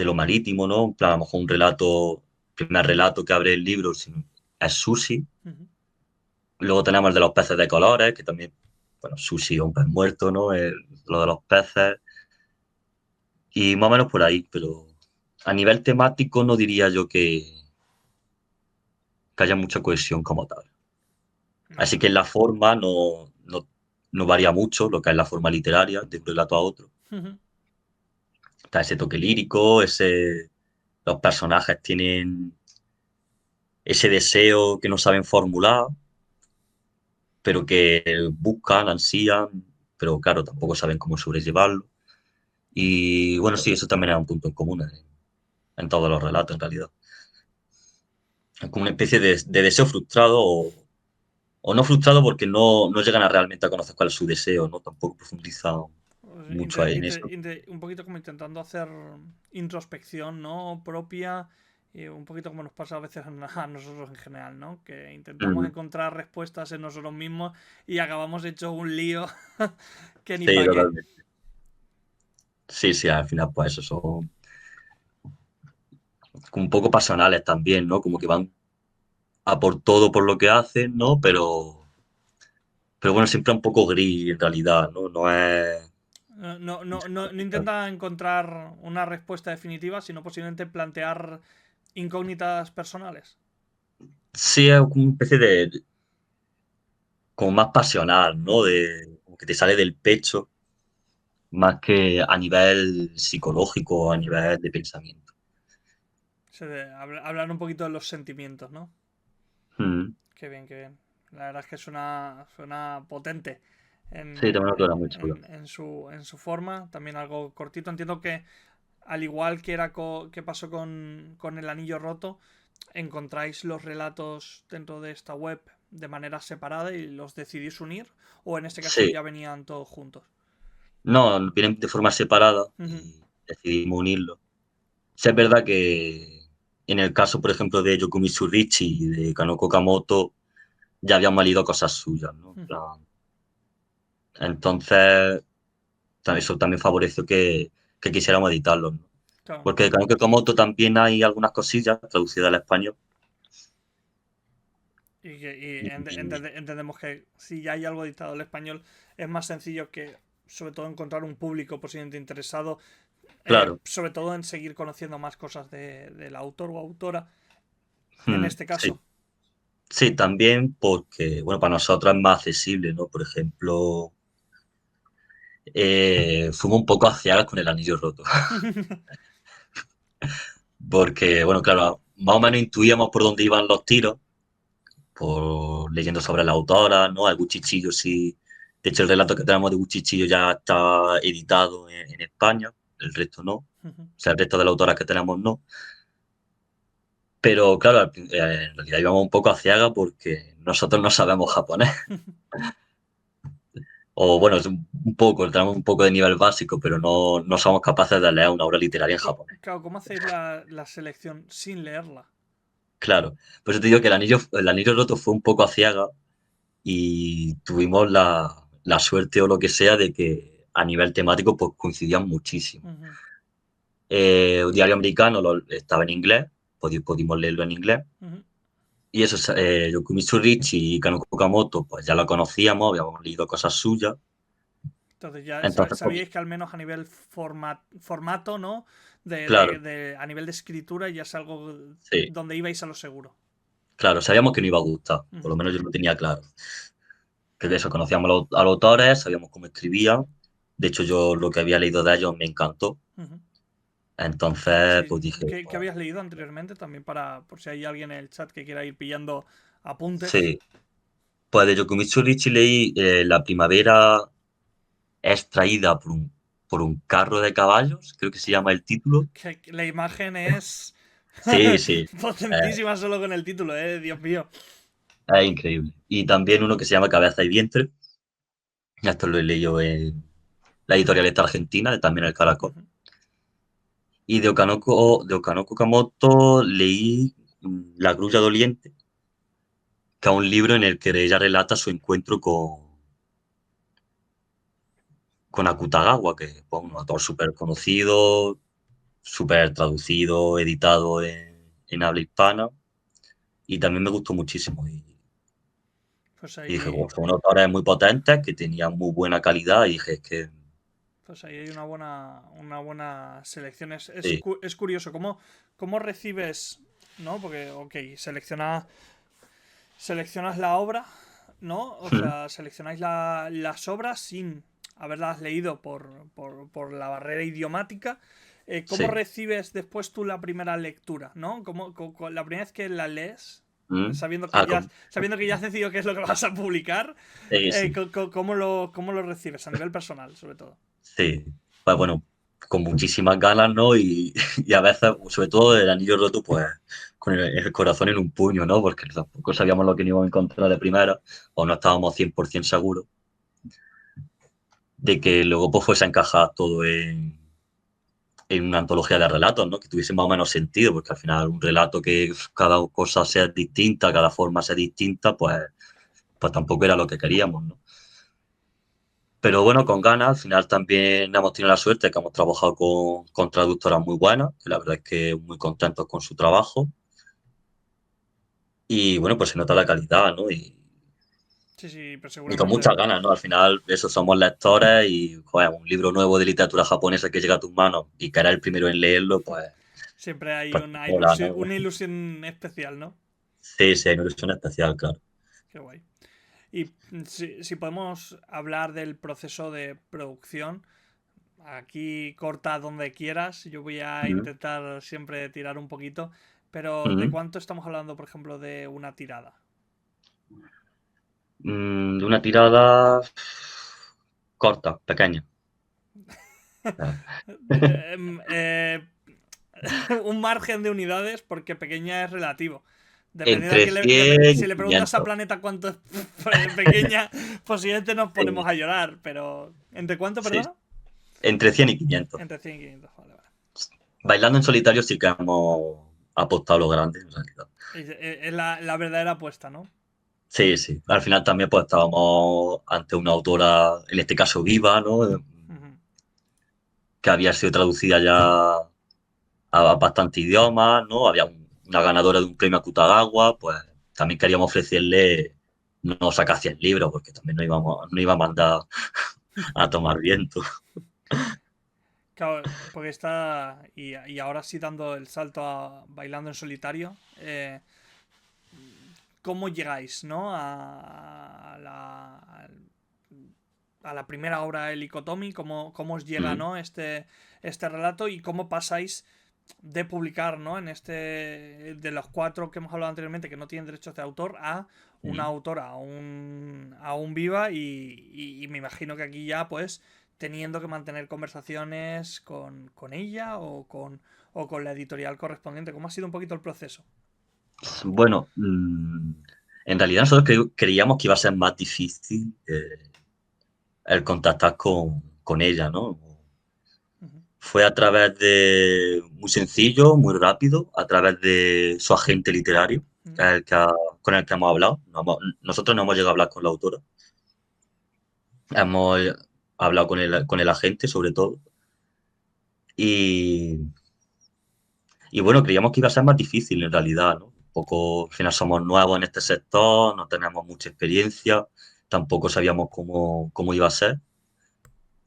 lo marítimo, ¿no? En plan, a lo mejor un relato, el primer relato que abre el libro es sushi. ujú. Luego tenemos el de los peces de colores, que también, bueno, sushi es un pez muerto, ¿no? Lo de los peces. Y más o menos por ahí, pero a nivel temático no diría yo que haya mucha cohesión como tal. Así Vale, que vale. la forma no varía mucho, lo que es la forma literaria de un relato a otro. Ujú, Está ese toque lírico, los personajes tienen ese deseo que no saben formular, pero que buscan, ansían, pero claro, tampoco saben cómo sobrellevarlo. Y bueno, sí, eso también es un punto en común en todos los relatos, en realidad. Es como una especie de deseo frustrado o no frustrado porque no llegan a realmente a conocer cuál es su deseo, ¿no? Tampoco profundizan pues, mucho en eso. un poquito como intentando hacer introspección, ¿no? Propia Y un poquito como nos pasa a veces a nosotros en general, ¿no? Que intentamos Mm, encontrar respuestas en nosotros mismos y acabamos hechos un lío que ni sí, pa' qué. totalmente. Sí, sí, al final pues eso son como un poco pasionales también, ¿no? Como que van a por todo por lo que hacen, ¿no? Pero bueno, siempre un poco gris en realidad, ¿no? No es... No intenta encontrar una respuesta definitiva, sino posiblemente plantear incógnitas personales. Sí, es como una especie de... como más pasional, ¿no? De... como que te sale del pecho, más que a nivel psicológico o a nivel de pensamiento. Hablar un poquito de los sentimientos, ¿no? Mm. Qué bien, qué bien. La verdad es que suena potente Sí, también lo era muy chulo. en su forma. También algo cortito. Entiendo que, al igual que, que pasó con El Anillo Roto, encontráis los relatos dentro de esta web de manera separada y los decidís unir. O en este caso Sí, ya venían todos juntos. no, vienen de forma separada Ujú, y decidimos unirlo. Sí, es verdad que en el caso, por ejemplo, de Yokumi Tsuruichi y de Kanoko Kamoto, ya habían valido cosas suyas, ¿no? En ujú. plan, entonces, eso también favoreció que quisiéramos editarlos, ¿no? Claro. Porque de Kanoko Kamoto también hay algunas cosillas traducidas al español. Y Entendemos que si ya hay algo editado al español, es más sencillo que, sobre todo, encontrar un público posiblemente interesado, claro, sobre todo en seguir conociendo más cosas del autor o autora, en mm, este sí. caso. Sí, también porque, bueno, para nosotros es más accesible, ¿no? Por ejemplo, fuimos un poco a ciegas con el anillo roto. Porque, bueno, claro, más o menos intuíamos por dónde iban los tiros, por leyendo sobre la autora, ¿no? El Cuchichillo sí. De hecho, el relato que tenemos de Cuchichillo ya está editado en España, el resto no. O sea, el resto de las autoras que tenemos no. Pero claro, en realidad íbamos un poco a ciegas porque nosotros no sabemos japonés. O bueno, es un poco, tenemos un poco de nivel básico, pero no somos capaces de leer una obra literaria en japonés. Claro, ¿cómo hacéis la selección sin leerla? Claro. Por eso te digo que el anillo roto fue un poco a ciegas y tuvimos la suerte o lo que sea de que a nivel temático pues coincidían muchísimo. Ujú, Un diario americano estaba en inglés, pudimos leerlo en inglés. ujú. Y eso, Yokumitsu Rich y Kanoko Okamoto, pues ya lo conocíamos, habíamos leído cosas suyas. Entonces ya Entonces, pues, sabíais que al menos a nivel formato, ¿no? claro, A nivel de escritura ya es algo sí, donde ibais a lo seguro. claro, sabíamos que no iba a gustar, por lo Ujú, menos yo lo tenía claro. Que de eso conocíamos a los autores, sabíamos cómo escribían. De hecho, yo lo que había leído de ellos me encantó. ujú. Entonces, Sí. pues dije, ¿Qué pues, habías leído anteriormente? También para, por si hay alguien en el chat que quiera ir pillando apuntes. sí. Pues de Yokumitsu Richi leí La primavera es traída por un carro de caballos, creo que se llama el título. Que la imagen es Sí, sí, eh, potentísima solo con el título, Dios mío. es increíble. Y también uno que se llama Cabeza y vientre. Esto lo he leído en la editorial esta argentina, también el Caracol. Ujú. Y de Okanoko Kamoto leí La grulla doliente, que es un libro en el que ella relata su encuentro con Akutagawa, que es pues, un autor súper conocido, súper traducido, editado en habla hispana, y también me gustó muchísimo. Pues Y dije, ahí, "Wow, son autores muy potentes, que tenían muy buena calidad", y dije, es que pues ahí hay una buena selección. sí, Es curioso, ¿cómo recibes, ¿no? Porque, ok, seleccionas la obra, ¿no? O sea, seleccionáis las obras sin haberlas leído por la barrera idiomática. ¿Cómo sí, recibes después tú la primera lectura, ¿no? La primera vez que la lees, mm, ah, sabiendo que ya has decidido qué es lo que vas a publicar, sí, sí, cómo lo recibes a nivel personal, sobre todo? sí. Pues bueno, con muchísimas ganas, ¿no? Y, y a veces, sobre todo el anillo roto, pues con el corazón en un puño, ¿no? Porque tampoco sabíamos lo que íbamos a encontrar de primera, o no estábamos 100% seguros de que luego pues fuese a encajar todo en una antología de relatos, ¿no? Que tuviese más o menos sentido, porque al final un relato que cada cosa sea distinta, cada forma sea distinta, pues tampoco era lo que queríamos, ¿no? Pero bueno, con ganas, al final también hemos tenido la suerte que hemos trabajado con traductoras muy buenas, que la verdad es que muy contentos con su trabajo. Y bueno, pues se nota la calidad, ¿no? Sí, sí, pero Y con seguramente muchas ganas, ¿no? Al final, eso somos lectores y, joder, un libro nuevo de literatura japonesa que llega a tus manos y que eres el primero en leerlo, siempre hay pues mola, ¿no? una ilusión especial, ¿no? Sí, sí, hay una ilusión especial, claro. Qué guay. Y si podemos hablar del proceso de producción, aquí corta donde quieras, yo voy a Ujú, intentar siempre tirar un poquito, pero ¿de ujú. cuánto estamos hablando, por ejemplo, de una tirada? De una tirada corta, pequeña. Em, un margen de unidades, porque pequeña es relativo. Dependiendo a Entre quién 100 si y le preguntas a 500. Planeta cuánto es pequeña, posiblemente nos ponemos Sí, a llorar, pero ¿entre cuánto, sí, perdona? entre 100 y 500. Entre 100 y 500, vale, vale. Bailando en solitario sí que hemos apostado lo grande, en realidad. Es la verdadera apuesta, ¿no? Sí, sí. Al final también pues estábamos ante una autora, en este caso viva, ¿no? Ujú. Que había sido traducida ya a bastantes idiomas, ¿no? Había una ganadora de un premio Akutagawa, pues también queríamos ofrecerle no sacar 100 libros, porque también no iba a mandar a tomar viento. Claro, porque está. Y ahora sí dando el salto a bailando en solitario. ¿Cómo llegáis, no? A la primera obra del Icotomi, cómo os llega, Mm, ¿no? Este relato y cómo pasáis de publicar, ¿no? En de los cuatro que hemos hablado anteriormente que no tienen derechos de autor a una mm. autora, a un viva y me imagino que aquí ya pues teniendo que mantener conversaciones con ella o con la editorial correspondiente. ¿Cómo ha sido un poquito el proceso? Bueno, en realidad nosotros creíamos que iba a ser más difícil el contactar con ella, ¿no? Ujú, Fue a través de, muy sencillo, muy rápido, a través de su agente literario, ujú. que es con el que hemos hablado. Nosotros no hemos llegado a hablar con la autora, hemos hablado con el agente sobre todo. Y, y bueno, creíamos que iba a ser más difícil en realidad, ¿no? Un poco, al final somos nuevos en este sector, no tenemos mucha experiencia, tampoco sabíamos cómo iba a ser.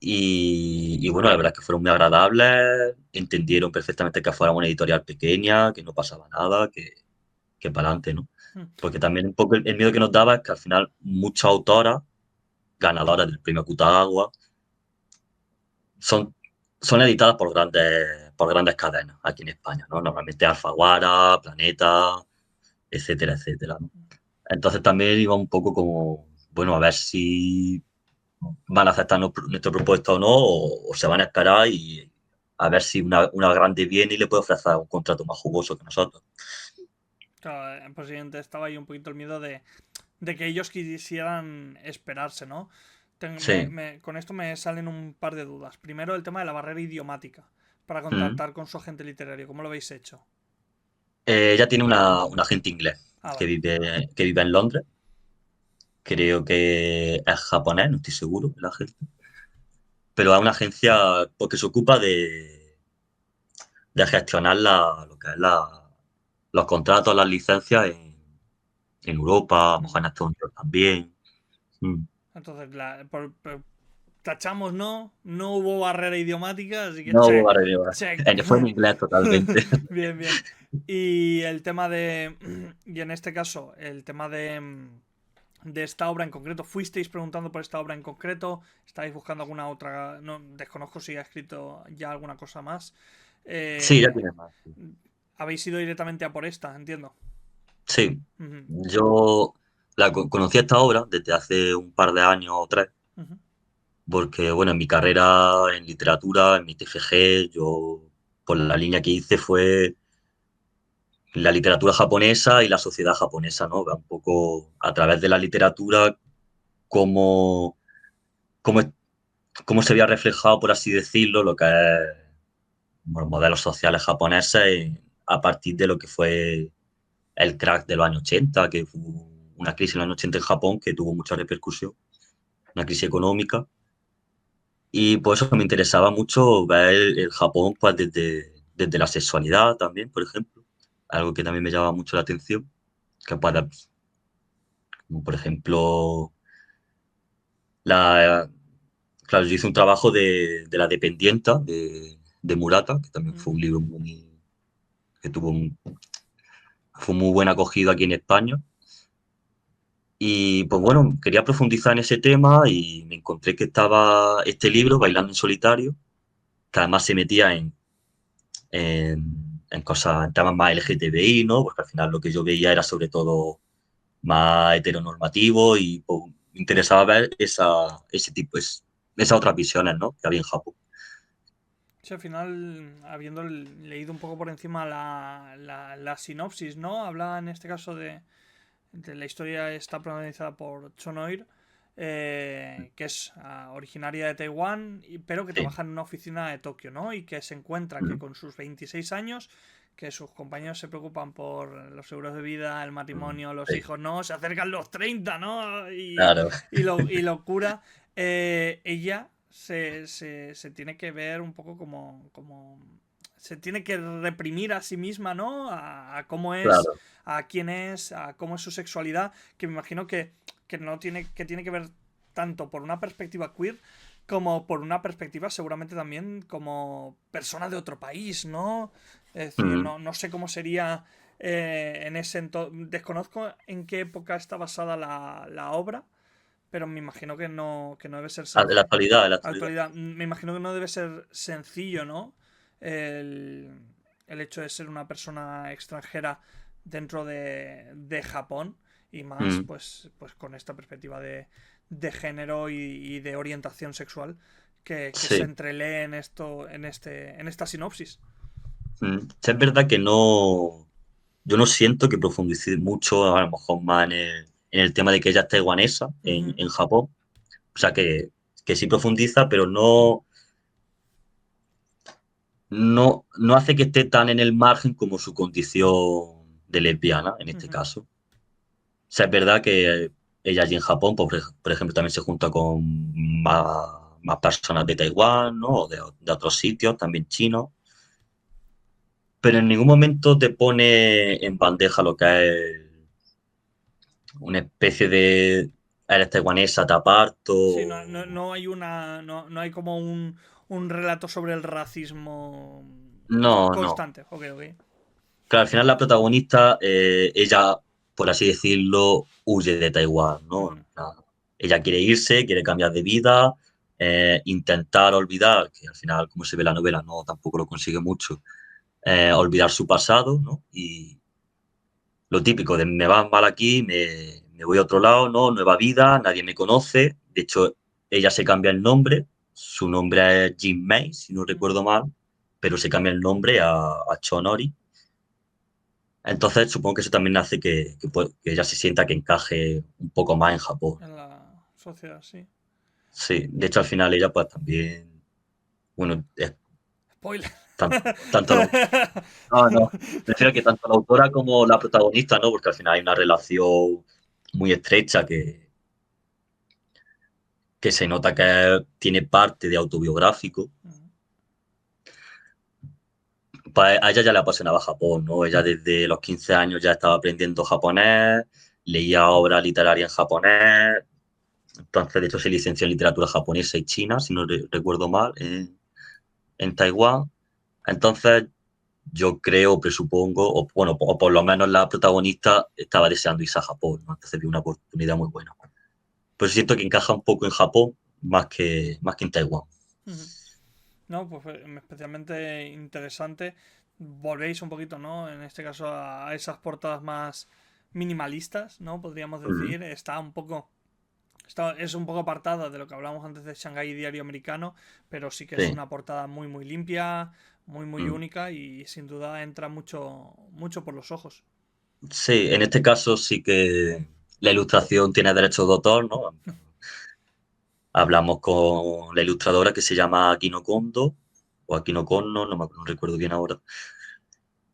Y bueno, la verdad es que fueron muy agradables, entendieron perfectamente que fuera una editorial pequeña, que no pasaba nada, que para adelante, ¿no? Mm. Porque también un poco el miedo que nos daba es que al final muchas autoras, ganadoras del premio Kutagawa, son, son editadas por grandes cadenas aquí en España, ¿no? Normalmente Alfaguara, Planeta, etcétera, etcétera, ¿no? Entonces también iba un poco como, bueno, a ver si van a aceptar nuestro propuesta o no, o se van a esperar y a ver si una grande viene y le puede ofrecer un contrato más jugoso que nosotros. Claro, posiblemente estaba ahí un poquito el miedo de que ellos quisieran esperarse, ¿no? Sí. Con esto me salen un par de dudas. Primero, el tema de la barrera idiomática para Mm. contactar con su agente literario. ¿Cómo lo habéis hecho? Ella tiene un agente inglés Ah, vale. que vive en Londres. Creo que es japonés, no estoy seguro, el agente. Pero es una agencia porque se ocupa de gestionar lo que es los contratos, las licencias en Europa, a lo mejor Ujú. en Estados Unidos también. Mm. Entonces, tachamos no, no hubo barrera idiomática, así que No hubo check, barrera. check. Fue en inglés totalmente. Bien, bien. Y el tema de, y en este caso, el tema de esta obra en concreto, ¿fuisteis preguntando por esta obra en concreto? ¿Estáis buscando alguna otra? No, desconozco si ha escrito ya alguna cosa más. Sí, ya Eh, tiene más. Sí. Habéis ido directamente a por esta, entiendo. Sí. Ujú, Yo conocí esta obra desde hace un par de años o tres, ujú, porque bueno, en mi carrera en literatura, en mi TFG, yo por la línea que hice fue la literatura japonesa y la sociedad japonesa, ¿no? Un poco a través de la literatura cómo, cómo, cómo se había reflejado, por así decirlo, lo que es como los modelos sociales japoneses a partir de lo que fue el crack de los años 80, que fue una crisis en los años 80 en Japón que tuvo mucha repercusión, una crisis económica. Y por eso me interesaba mucho ver el Japón pues, desde la sexualidad también, por ejemplo. Algo que también me llama mucho la atención. Que para, como por ejemplo, la, claro, yo hice un trabajo de La Dependienta de Murata, que también fue un libro que fue muy buen acogido aquí en España. Y pues bueno, quería profundizar en ese tema y me encontré que estaba este libro, Bailando en Solitario, que además se metía en cosas, en temas más LGTBI, ¿no? Porque al final lo que yo veía era sobre todo más heteronormativo y pues, me interesaba ver ese tipo, esas otras visiones, ¿no? Que había en Japón. Sí, al final, habiendo leído un poco por encima la sinopsis, ¿no? Habla en este caso de la historia, está protagonizada por Chonoir, que es originaria de Taiwán, pero que Sí. trabaja en una oficina de Tokio, ¿no? Y que se encuentra que Mm, con sus 26 años, que sus compañeros se preocupan por los seguros de vida, el matrimonio, los sí, hijos, ¿no? Se acercan los 30, ¿no? claro. Y locura. Ella se tiene que ver un poco como se tiene que reprimir a sí misma, ¿no? A cómo es, Claro. a quién es, a cómo es su sexualidad, que me imagino que no tiene, que tiene que ver tanto por una perspectiva queer como por una perspectiva seguramente también como persona de otro país, ¿no? Es decir, Mm. no sé cómo sería en ese entonces, desconozco en qué época está basada la obra, pero me imagino que no debe ser Ah, de la actualidad, de la actualidad. actualidad. Me imagino que no debe ser sencillo, ¿no? El, el hecho de ser una persona extranjera dentro de Japón y más Mm, pues con esta perspectiva de género y de orientación sexual que se sí. entrelee en esto en esta sinopsis. Sí, es verdad que no, yo no siento que profundice mucho, a lo mejor más en el tema de que ella es taiwanesa Ujú, en Japón. O sea, que sí profundiza, pero no hace que esté tan en el margen como su condición de lesbiana, en este ujú. caso. O sea, es verdad que ella allí en Japón, pues, por ejemplo, también se junta con más personas de Taiwán, ¿no? O de otros sitios, también chinos. Pero en ningún momento te pone en bandeja lo que es una especie de eres taiwanesa, te aparto. Sí, no hay no hay como un relato sobre el racismo No, no. constante. Ok, ok. Claro, al final la protagonista, ella, por así decirlo, huye de Taiwán, ¿no? Ujú. Ella quiere irse, quiere cambiar de vida, intentar olvidar, que al final, como se ve en la novela, no tampoco lo consigue mucho, olvidar su pasado, ¿no? Y lo típico de me va mal aquí, me voy a otro lado, ¿no? Nueva vida, nadie me conoce. De hecho, ella se cambia el nombre, su nombre es Jin Mei, si no recuerdo mal, pero se cambia el nombre a Chonori. Entonces, supongo que eso también hace que ella se sienta que encaje un poco más en Japón. En la sociedad, sí. Sí, de hecho, al final ella, pues también, bueno, es Spoiler. tanto no, prefiero que tanto la autora como la protagonista, ¿no? Porque al final hay una relación muy estrecha que se nota que tiene parte de autobiográfico. Pues a ella ya le apasionaba Japón, ¿no? Ella desde los 15 años ya estaba aprendiendo japonés, leía obras literarias en japonés. Entonces, de hecho, se licenció en literatura japonesa y china, si no recuerdo mal, en Taiwán. Entonces, yo creo, presupongo, o bueno, o por lo menos la protagonista estaba deseando irse a Japón, ¿no? Entonces vi una oportunidad muy buena. Pues siento que encaja un poco en Japón más que en Taiwán. No, pues especialmente interesante. Volvéis un poquito, ¿no? En este caso a esas portadas más minimalistas, ¿no? Podríamos Mm, decir. Es un poco apartada de lo que hablábamos antes de Shanghai Diario Americano, pero sí que es sí. una portada muy limpia, muy Mm. única y sin duda entra mucho por los ojos. Sí, en este caso sí que la ilustración tiene derechos de autor, ¿no? Hablamos con la ilustradora que se llama Kino Kondo, o Aquino Conno, no recuerdo bien ahora.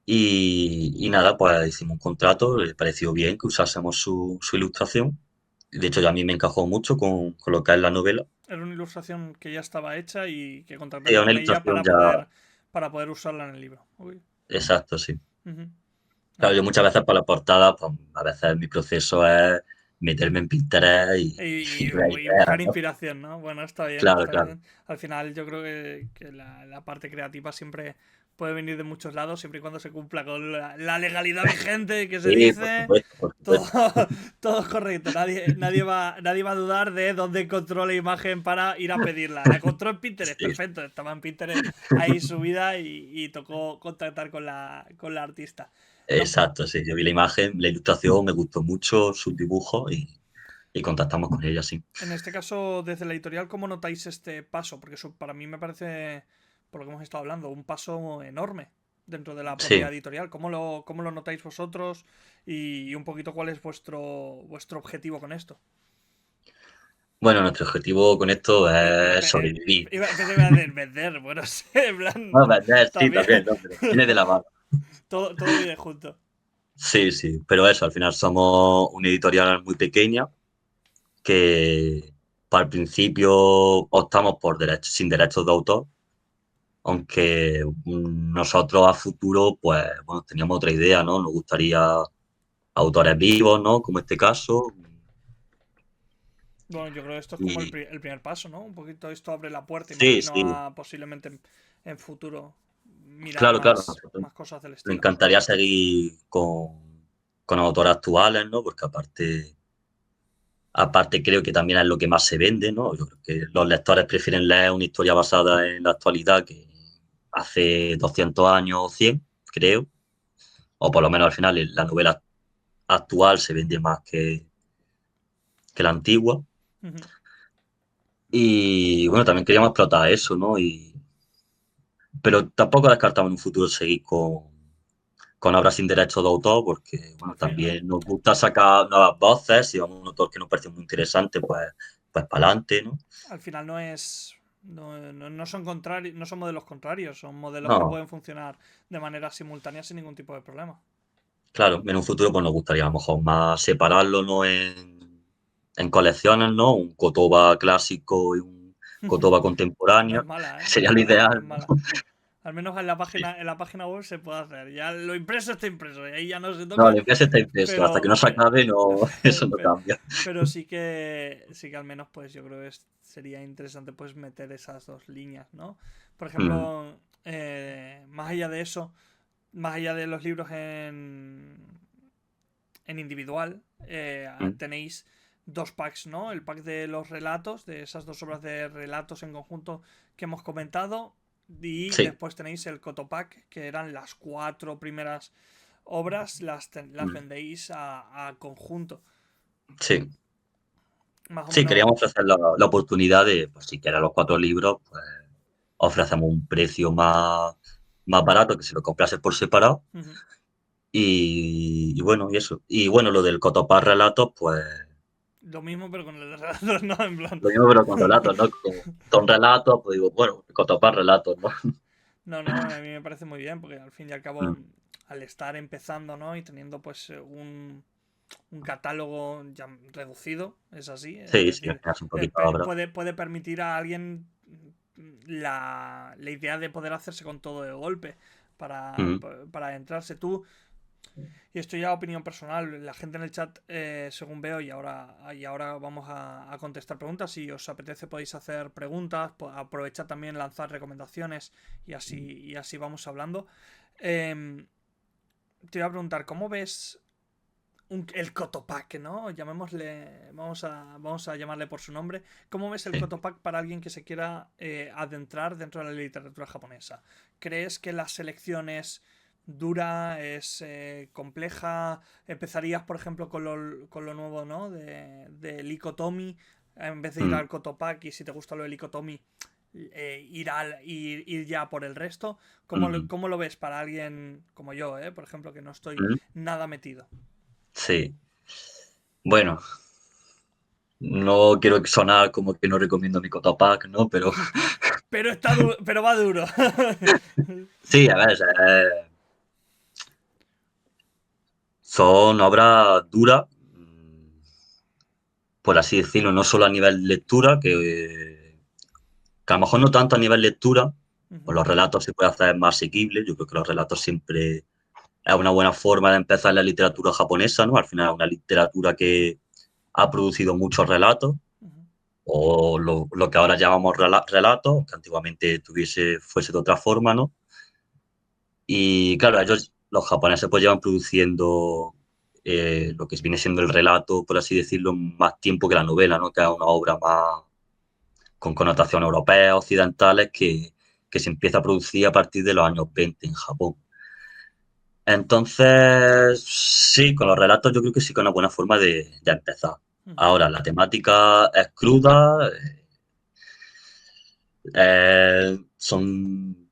Y nada, pues hicimos un contrato, le pareció bien que usásemos su ilustración. De hecho, ya a mí me encajó mucho con lo que es la novela. Era una ilustración que ya estaba hecha y que Sí, es contactaste una con ella ilustración ya, para poder usarla en el libro. Uy, exacto, sí. ujú. Claro, Ah, yo muchas veces para la portada, pues a veces mi proceso es meterme en Pinterest y ver y ideas, buscar ¿no? inspiración, ¿no? Bueno, está bien, Claro, está claro. bien. Al final yo creo que la parte creativa siempre puede venir de muchos lados, siempre y cuando se cumpla con la legalidad vigente que se Sí, por dice. supuesto, por Todo, supuesto. todo es correcto. Nadie va a dudar de dónde encontró la imagen para ir a pedirla. La encontró en Pinterest, Sí, perfecto. Estaba en Pinterest ahí subida y tocó contactar con la artista. No, exacto, sí. Yo vi la imagen, la ilustración, me gustó mucho su dibujo y contactamos con ella, sí. en este caso, desde la editorial, ¿cómo notáis este paso? Porque eso para mí me parece, por lo que hemos estado hablando, un paso enorme dentro de la propia Sí. editorial. Cómo lo notáis vosotros? Y un poquito cuál es vuestro objetivo con esto. Bueno, nuestro objetivo con esto es Pensé sobrevivir. que iba a decir vender, bueno, sí, en Bueno, plan, vender, sí, también. también, ¿no? Pero viene de la mano. Todo viene junto. Sí, sí, pero eso, al final somos una editorial muy pequeña que para el principio optamos por derechos, sin derechos de autor, aunque nosotros a futuro, pues, bueno, teníamos otra idea, ¿no? Nos gustaría autores vivos, ¿no? Como este caso. Bueno, yo creo que esto es como Y el primer paso, ¿no? Un poquito esto abre la puerta, sí, imagino, sí, a posiblemente en futuro mirar claro, claro, nosotros más cosas del nos estilo. encantaría seguir con autores actuales, ¿no? Porque aparte creo que también es lo que más se vende, ¿no? Yo creo que los lectores prefieren leer una historia basada en la actualidad que hace 200 años o 100, creo. O por lo menos al final la novela actual se vende más que la antigua. Ujú. Y bueno, también queríamos explotar eso, ¿no? Pero tampoco descartamos en un futuro seguir con obras sin derecho de autor, porque bueno, Al fin, también nos gusta sacar nuevas voces. Si vamos a un autor que nos parece muy interesante, pues para adelante, ¿no? al final no es. No son no son modelos contrarios, son modelos que No, pueden funcionar de manera simultánea sin ningún tipo de problema. claro, en un futuro pues nos gustaría a lo mejor más separarlo, ¿no? En colecciones, ¿no? Un Kotoba clásico y un Kotoba No es contemporáneo. mala, ¿eh? Sería lo No es ideal, ¿no? mala. Al menos Sí. en la página web se puede hacer. Ya lo impreso está impreso y ahí ya no se No, toca, el impreso está impreso. Hasta que pero, no se acabe, no, eso no cambia. pero sí que al menos pues yo creo que sería interesante pues meter esas dos líneas, ¿no? Por Mm, ejemplo, más allá de eso, más allá de los libros en individual, mm, tenéis dos packs, ¿no? El pack de los relatos, de esas dos obras de relatos en conjunto que hemos comentado, y sí. después tenéis el Cotopack, que eran las cuatro primeras obras, las Mm, vendéis a conjunto. sí. Más o Sí, menos, queríamos ofrecer la oportunidad de, pues si quieres los 4 libros, pues ofrecemos un precio más barato que si lo comprases por separado. ujú, Y bueno, y eso. Y bueno, lo del Cotopar Relatos, pues lo mismo pero con el de relatos, ¿no? En plan... lo mismo pero con relatos, ¿no? Con relatos, pues digo, bueno, Cotopar Relatos, ¿no? No, no, a mí me parece muy bien, porque al fin y al cabo, Mm. al estar empezando, ¿no? Y teniendo pues un catálogo ya reducido, es así, es Sí, sí, decir, es un poquito ahora. puede permitir a alguien la idea de poder hacerse con todo de golpe Mm, para entrarse tú. Y esto ya opinión personal, la gente en el chat, según veo, y ahora vamos a contestar preguntas. Si os apetece podéis hacer preguntas, aprovecha también lanzar recomendaciones y así vamos hablando. Em, Te iba a preguntar, ¿cómo ves el Cotopack, ¿no? Llamémosle, vamos a llamarle por su nombre. ¿Cómo ves el sí. Cotopack para alguien que se quiera adentrar dentro de la literatura japonesa? ¿Crees que la selección es dura, es compleja? ¿Empezarías, por ejemplo, con lo nuevo, ¿no? De Likotomi, en vez de ir Mm, al Cotopack y si te gusta lo de Likotomi, ir ya por el resto? mm, ¿Cómo lo ves para alguien como yo, por ejemplo, que no estoy mm. nada metido? Sí. Bueno, no quiero sonar como que no recomiendo mi Cotopac, ¿no? Pero pero va duro. Sí, a ver, son obras duras, por así decirlo, no solo a nivel lectura, que a lo mejor no tanto a nivel lectura, pues Ujú, los relatos se puede hacer más asequibles. Yo creo que los relatos siempre es una buena forma de empezar la literatura japonesa, ¿no? Al final es una literatura que ha producido muchos relatos, ujú, o lo que ahora llamamos relatos, que antiguamente fuese de otra forma, ¿no? Y claro, los japoneses, pues llevan produciendo lo que viene siendo el relato, por así decirlo, más tiempo que la novela, ¿no? Que es una obra más con connotaciones europeas, occidentales, que se empieza a producir a partir de los años 20 en Japón. Entonces, sí, con los relatos yo creo que sí que es una buena forma de empezar. ujú. Ahora, la temática es cruda, son,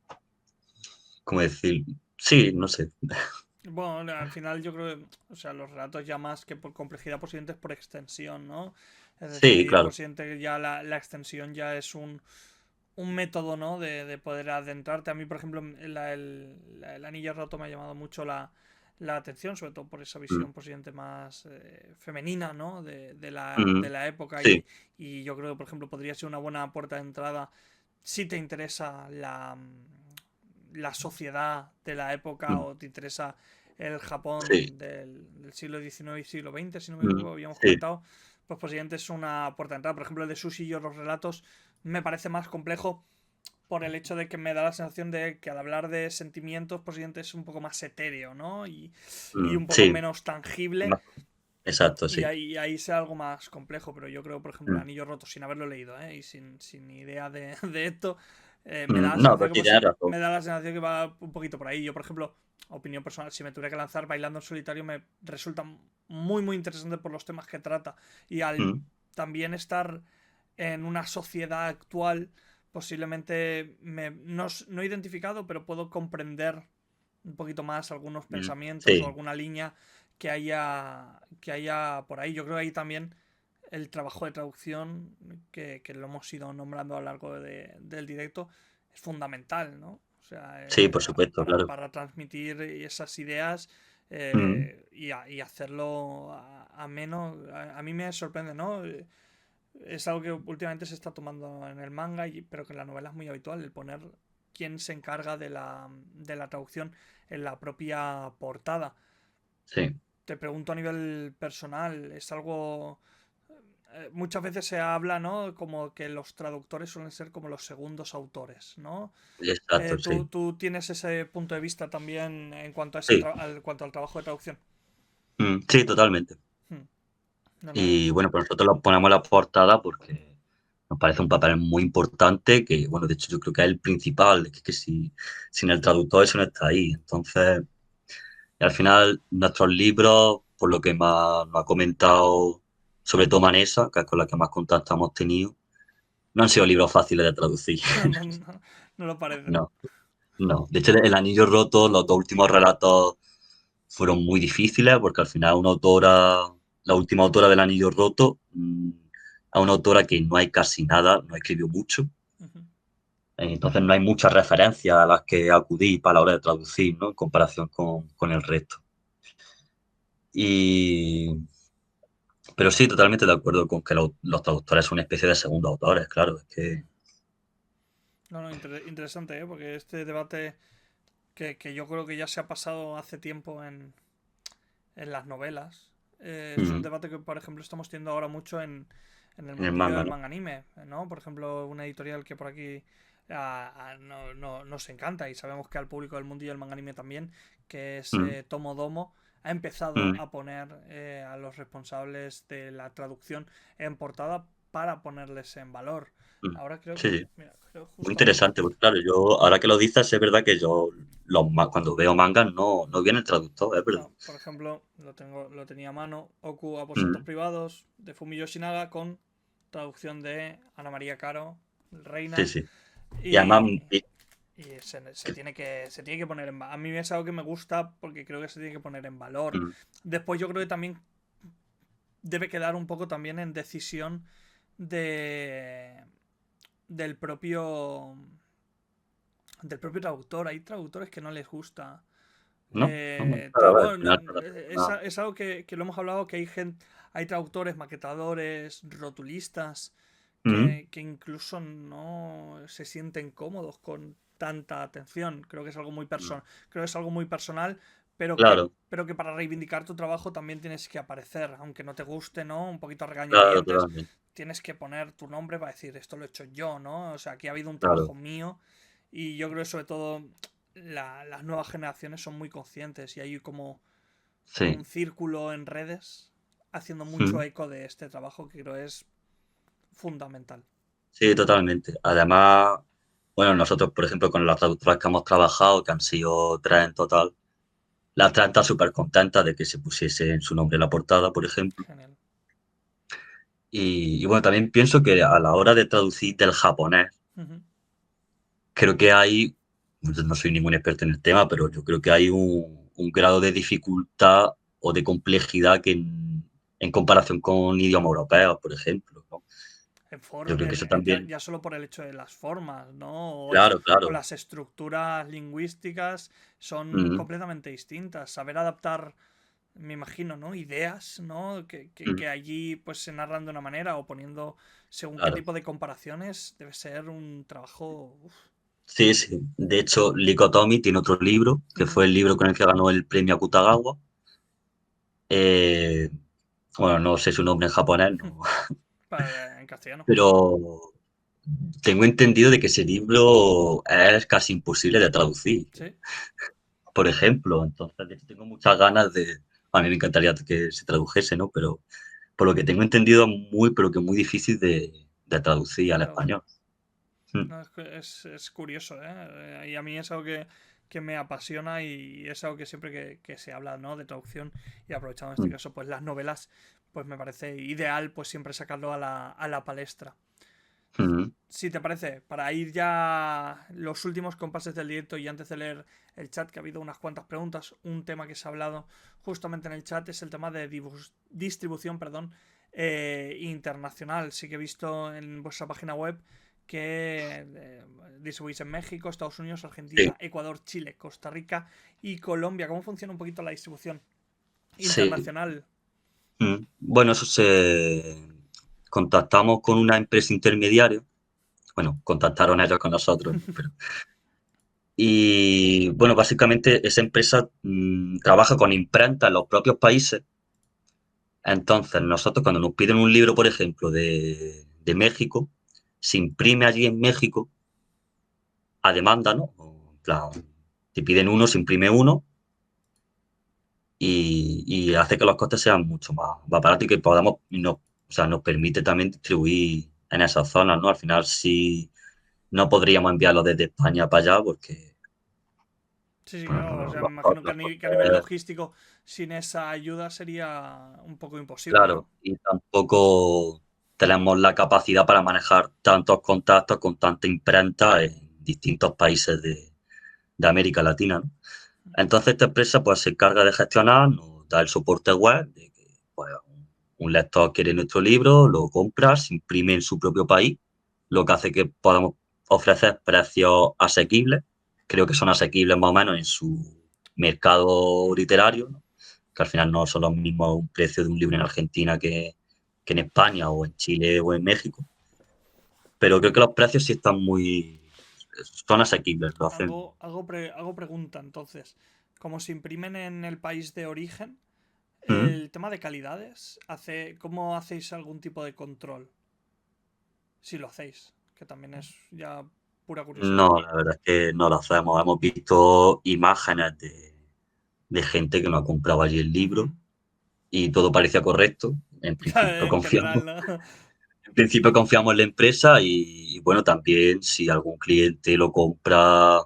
¿cómo decir? Sí, no sé. Bueno, al final yo creo que, o sea, los relatos ya más que por complejidad, posiblemente es por extensión, ¿no? Es Sí, decir, claro. posiblemente que ya la extensión ya es un método, ¿no? De poder adentrarte. A mí, por ejemplo, el Anillo Roto me ha llamado mucho la atención, sobre todo por esa Mm, visión posiblemente más femenina, ¿no? De mm, la época sí, y yo creo que, por ejemplo, podría ser una buena puerta de entrada si te interesa la sociedad de la época mm, o te interesa el sí, Japón del siglo XIX y siglo XX, si no me mm, equivoco, habíamos sí, comentado, pues posiblemente es una puerta de entrada. Por ejemplo, el de Sushi y yo, los relatos, me parece más complejo por el hecho de que me da la sensación de que al hablar de sentimientos, posiblemente es un poco más etéreo, ¿no? Y un poco sí, menos tangible. más- exacto, Y sí. ahí sea algo más complejo, pero yo creo, por ejemplo, el Mm, Anillo Roto, sin haberlo leído, ¿eh? Y sin idea de esto, me da la no, sensación pero que sí tienes razón. me da la sensación que va un poquito por ahí. Yo, por ejemplo, opinión personal, si me tuviera que lanzar Bailando en Solitario, me resulta muy interesante por los temas que trata. Y al Mm, también estar en una sociedad actual, posiblemente no he identificado, pero puedo comprender un poquito más algunos pensamientos o sí, alguna línea que haya por ahí. Yo creo que ahí también el trabajo de traducción, que lo hemos ido nombrando a lo largo del directo, es fundamental, ¿no? O sea, sí, por supuesto, claro. para transmitir esas ideas Mm, y hacerlo ameno. A mí me sorprende, ¿no? Es algo que últimamente se está tomando en el manga, pero que en la novela es muy habitual, el poner quién se encarga de la traducción en la propia portada. sí. Te pregunto a nivel personal, es algo... muchas veces se habla, ¿no? Como que los traductores suelen ser como los segundos autores, ¿no? Exacto, ¿Tú, sí. tú tienes ese punto de vista también en cuanto a Sí, cuanto al trabajo de traducción? sí, totalmente. Hmm. No, no. Y bueno, pues nosotros lo ponemos en la portada porque nos parece un papel muy importante que, bueno, de hecho yo creo que es el principal, que sin el traductor eso no está ahí. Entonces, y al final nuestros libros, por lo que más nos ha comentado, sobre todo Manesa, que es con la que más contacto hemos tenido, no han sido libros fáciles de traducir. No, no, no, no lo parecen. No, no. De hecho, El Anillo Roto, los dos últimos relatos fueron muy difíciles porque al final la última autora del Anillo Roto, es una autora que no hay casi nada, no escribió mucho. Ujú. Entonces no hay muchas referencias a las que acudir para la hora de traducir, ¿no? En comparación con el resto. Y, pero sí, totalmente de acuerdo con que los traductores son una especie de segundos autores, claro. Es que, No, no, interesante, ¿eh? Porque este debate que yo creo que ya se ha pasado hace tiempo en las novelas. Es un mm, debate que, por ejemplo, estamos teniendo ahora mucho en el en el mundillo manga, del ¿no? manga anime, ¿no? Por ejemplo, una editorial que por aquí nos encanta y sabemos que al público del mundillo del manga anime también, que es Mm, Tomodomo, ha empezado mm, a poner a los responsables de la traducción en portada para ponerles en valor. mm. Ahora creo Sí, que, sí. mira, creo Muy justamente. interesante, porque claro, yo, ahora que lo dices, es verdad que yo cuando veo mangas no viene el traductor, es verdad. No, por ejemplo, lo tenía a mano, Oku Aposentos Mm, Privados, de Fumi Yoshinaga, con traducción de Ana María Caro, sí, Reina, sí. Y además, y, y se tiene que poner a mí es algo que me gusta porque creo que se tiene que poner en valor. mm, Después yo creo que también debe quedar un poco también en decisión de, del propio del propio traductor. Hay traductores que no les gusta. ¿no? No, claro, a ver, al Bueno, final cada persona. es algo que lo hemos hablado, que hay gente, hay traductores, maquetadores, rotulistas, Mm, que incluso no se sienten cómodos con tanta atención. Creo que es algo muy mm, personal, creo que es algo muy personal, claro, pero que para reivindicar tu trabajo también tienes que aparecer, aunque no te guste, ¿no? Un poquito a claro, regañadientes, totalmente. tienes que poner tu nombre para decir, esto lo he hecho yo, ¿no? O sea, aquí ha habido un Claro, trabajo mío y yo creo que sobre todo las nuevas generaciones son muy conscientes y hay como un sí. círculo en redes haciendo mucho Mm, eco de este trabajo que creo es fundamental. sí, totalmente. Además, bueno, nosotros, por ejemplo, con las traductoras que hemos trabajado, que han sido tres en total, las tres están súper contentas de que se pusiese en su nombre en la portada, por ejemplo. Genial. Y bueno, también pienso que a la hora de traducir del japonés, Ujú. creo que hay, yo no soy ningún experto en el tema, pero yo creo que hay un grado de dificultad o de complejidad que en comparación con idiomas europeos, por ejemplo, ¿no? Yo creo que eso Ya, también, ya solo por el hecho de las formas, ¿no? claro, O claro. las estructuras lingüísticas son Mm, completamente distintas. Saber adaptar, me imagino, ¿no? Ideas, ¿no? mm, Que allí pues se narran de una manera o poniendo según qué claro. tipo de comparaciones debe ser un trabajo. Uf. Sí, sí. De hecho, Likotomi tiene otro libro, que Ujú. fue el libro con el que ganó el premio Akutagawa. Eh, bueno, no sé su nombre en japonés, no, En castellano. pero tengo entendido de que ese libro es casi imposible de traducir, Sí. por ejemplo. Entonces, de hecho, tengo muchas ganas de... A mí me encantaría que se tradujese, ¿no? Pero por lo que tengo entendido, muy, pero que muy difícil de traducir De al traducir. español. Mm, No, es curioso, ¿eh? Y a mí es algo que me apasiona y es algo que siempre que se habla, ¿no? De traducción y aprovechando en este mm, caso, pues las novelas, pues me parece ideal, pues siempre sacarlo a la palestra. mm. Si te parece, para ir ya los últimos compases del directo y antes de leer el chat, que ha habido unas cuantas preguntas, un tema que se ha hablado justamente en el chat es el tema de distribución, perdón, internacional. Sí que he visto en vuestra página web que distribuís en México, Estados Unidos, Sí, Argentina, Ecuador, Chile, Costa Rica y Colombia. ¿Cómo funciona un poquito la distribución sí. internacional? Bueno, eso se... Contactamos con una empresa intermediaria. Bueno, contactaron ellos con nosotros, ¿no? Pero... Y bueno, básicamente esa empresa trabaja con imprenta en los propios países. Entonces, nosotros cuando nos piden un libro, por ejemplo, de México, se imprime allí en México a demanda, ¿no? O, en plan, te piden uno, se imprime uno y hace que los costes sean mucho más baratos y que podamos, o sea, nos permite también distribuir en esas zonas, ¿no? Al final sí no podríamos enviarlo desde España para allá porque, Sí, sí, bueno, claro. O sea, me los, imagino los que a nivel costes, logístico, sin esa ayuda sería un poco imposible, claro, ¿no? y tampoco tenemos la capacidad para manejar tantos contactos con tanta imprenta en distintos países de América Latina, ¿no? Entonces esta empresa pues se encarga de gestionar, nos da el soporte web, de que pues, un lector quiere nuestro libro, lo compra, se imprime en su propio país, lo que hace que podamos ofrecer precios asequibles, creo que son asequibles más o menos en su mercado literario, ¿no? Que al final no son los mismos un precio de un libro en Argentina que en España o en Chile o en México, pero creo que los precios sí están son asequibles, lo hacen. Hago pregunta entonces. Como se imprimen en el país de origen, ¿Mm? el tema de calidades, ¿cómo hacéis algún tipo de control? Si lo hacéis, que también es ya pura curiosidad. No, la verdad es que no lo hacemos. Hemos visto imágenes de gente que no ha comprado allí el Ujú. libro y todo parecía correcto. En general, ¿no? En principio confiamos en la empresa y bueno, también si algún cliente lo compra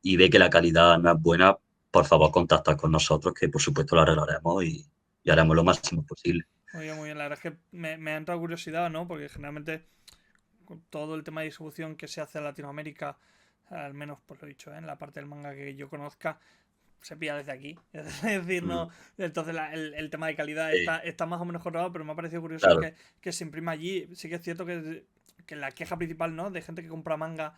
y ve que la calidad no es buena, por favor contacta con nosotros, que por supuesto lo arreglaremos y haremos lo máximo posible. Muy bien. La verdad es que me ha entrado curiosidad, ¿no? Porque generalmente con todo el tema de distribución que se hace en Latinoamérica, al menos pues lo he dicho, ¿eh? En la parte del manga que yo conozca, se pilla desde aquí. Es decir, Mm, no. Entonces el tema de calidad sí, está más o menos controlado, pero me ha parecido curioso claro. que se imprima allí. Sí que es cierto que la queja principal, ¿no? De gente que compra manga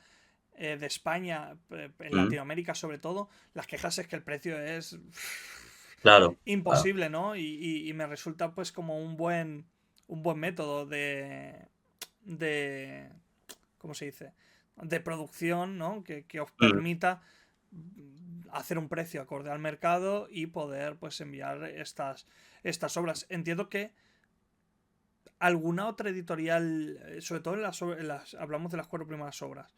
de España, en Mm, Latinoamérica sobre todo, las quejas es que el precio es claro, claro. imposible, ¿no? Y me resulta pues como un buen método de, ¿cómo se dice? De producción, ¿no? Que os Mm, permita hacer un precio acorde al mercado y poder pues enviar estas obras. Entiendo que alguna otra editorial, sobre todo hablamos de las 4 primeras obras,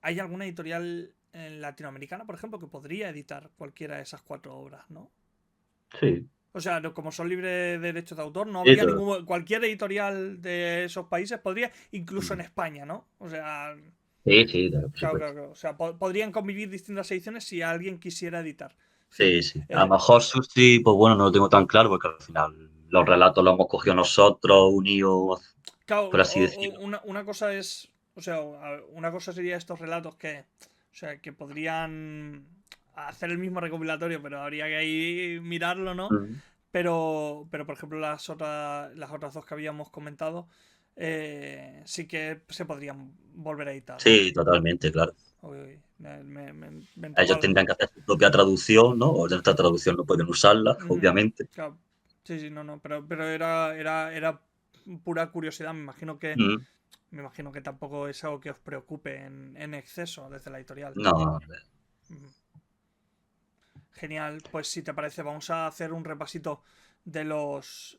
¿hay alguna editorial latinoamericana, por ejemplo, que podría editar cualquiera de esas 4 obras, ¿no? sí, O sea, como son libres de derechos de autor, no sí, habría ningún. Cualquier editorial de esos países podría, incluso en mm, España, ¿no? O sea, sí, sí, por claro, claro, supuesto. claro. O sea, podrían convivir distintas ediciones si alguien quisiera editar. Sí. Sí, sí. A lo Eh, mejor Sushi, pues bueno, no lo tengo tan claro porque al final los relatos los hemos cogido nosotros, unidos, claro, por así decirlo. una cosa es. O sea, una cosa sería estos relatos que. O sea, que podrían hacer el mismo recopilatorio, pero habría que ahí mirarlo, ¿no? Mm. Pero por ejemplo, las otras dos que habíamos comentado, sí que se podrían volver a editar, ¿no? Sí, totalmente, claro. Uy, uy, me Ellos entraba. tendrán que hacer su propia traducción, ¿no? O de nuestra traducción no pueden usarla, Ujú, obviamente. claro. Sí, sí, no, no. Pero era pura curiosidad. Mm. Me imagino que tampoco es algo que os preocupe en exceso desde la editorial. No, Ujú. Genial, pues si te parece, vamos a hacer un repasito de los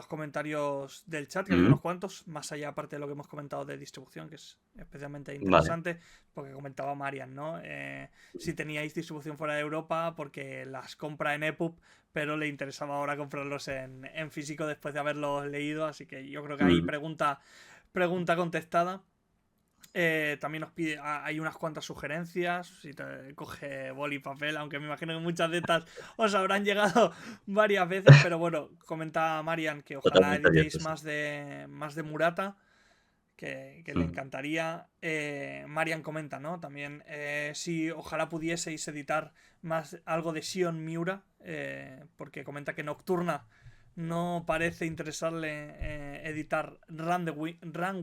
comentarios del chat, que ha habido mm, unos cuantos, más allá aparte de lo que hemos comentado de distribución, que es especialmente vale. interesante, porque comentaba Marian, ¿no? Si teníais distribución fuera de Europa, porque las compra en EPUB, pero le interesaba ahora comprarlos en físico después de haberlos leído, así que yo creo que ahí Mm. pregunta contestada. También nos pide, hay unas cuantas sugerencias, si te coge boli y papel, aunque me imagino que muchas de estas os habrán llegado varias veces, pero bueno, comenta Marian que ojalá Totalmente abierto, editéis sí. más de Murata, que le Mm. encantaría. Marian comenta, ¿no? También si ojalá pudieseis editar más algo de Shion Miura, porque comenta que Nocturna no parece interesarle editar Run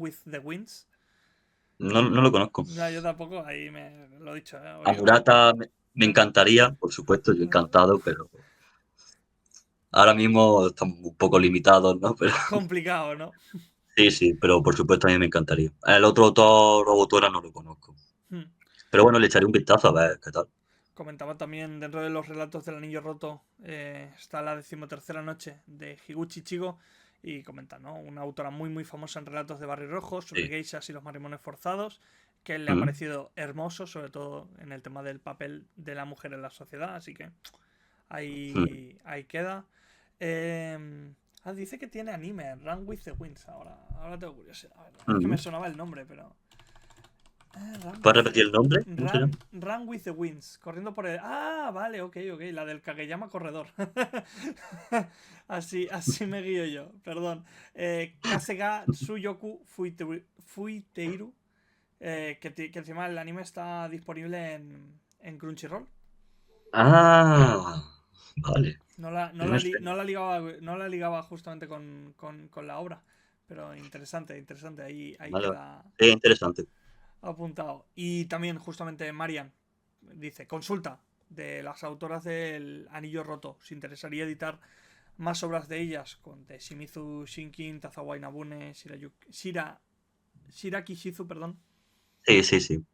with the Winds. No, no lo conozco. Ya, yo tampoco, ahí me lo he dicho, A Murata me me- encantaría, por supuesto, yo encantado, pero ahora mismo estamos un poco limitados, ¿no? Pero complicado, ¿no? sí, sí, pero por supuesto a mí me encantaría. El otro autor o autora no lo conozco. Hmm. Pero bueno, le echaré un vistazo a ver qué tal. Comentaba también dentro de los relatos del Anillo Roto, está la 13ª noche de Higuchi Chigo y comenta, ¿no? Una autora muy muy famosa en relatos de Barrio Rojo sobre Sí. geishas y los matrimonios forzados, que le ha Mm, parecido hermoso, sobre todo en el tema del papel de la mujer en la sociedad, así que mm, ahí queda. Eh, dice que tiene anime, Run with the Winds. Ahora tengo curiosidad. A ver, es que me mm. sonaba el nombre, pero. Run ¿Puedes with repetir el nombre? the, ¿Cómo se llama? Run with the Winds. Corriendo por el. Ah, vale, ok, ok. La del Kageyama Corredor. Así me guío yo, perdón. Kasega Tsuyoku Fuiteiru. Que encima el anime está disponible en Crunchyroll. Ah, vale. No la, no No la, me li- suena. no la ligaba justamente con la obra. Pero interesante, interesante. Ahí Vale, vale. queda Sí, interesante. apuntado. Y también, justamente, Marian dice: consulta de las autoras del Anillo Roto. ¿Se interesaría editar más obras de ellas? De Shimizu Shinkin, Tazawa Inabune, Shiraki Shizu, perdón. Sí, sí, sí.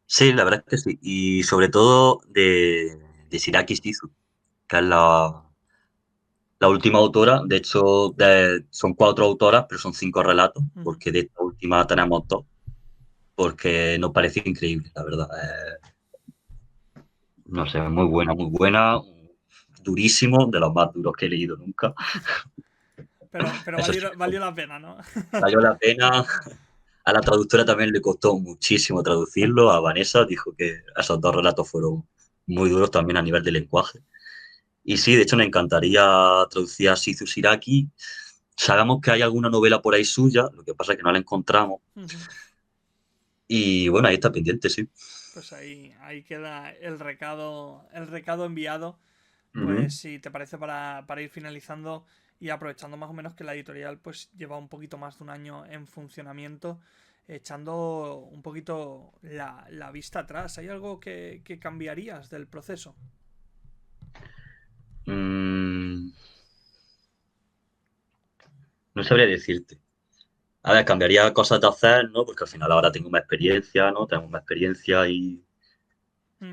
Sí, la verdad es que sí. Y sobre todo de Shiraki Shizu, que es la última autora. De hecho, son 4 autoras, pero son 5 relatos, Ujú. porque de esta última tenemos 2, porque nos pareció increíble, la verdad. No sé, muy buena, durísimo, de los más duros que he leído nunca. Pero Eso sí, valió la pena, ¿no? valió la pena. A la traductora también le costó muchísimo traducirlo. A Vanessa dijo que esos 2 relatos fueron muy duros también a nivel de lenguaje. Y sí, de hecho, me encantaría traducir a Shizu Shiraki. Sabemos que hay alguna novela por ahí suya, lo que pasa es que no la encontramos. Ujú. Y bueno, ahí está pendiente, sí. Pues ahí queda el recado enviado. Ujú. Pues si te parece para ir finalizando, y aprovechando más o menos que la editorial pues lleva un poquito más de un año en funcionamiento, echando un poquito la vista atrás. ¿Hay algo que cambiarías del proceso? Mm, no sabría decirte. A ver, cambiaría cosas de hacer, ¿no? Porque al final ahora tengo más experiencia, ¿no? Tengo más experiencia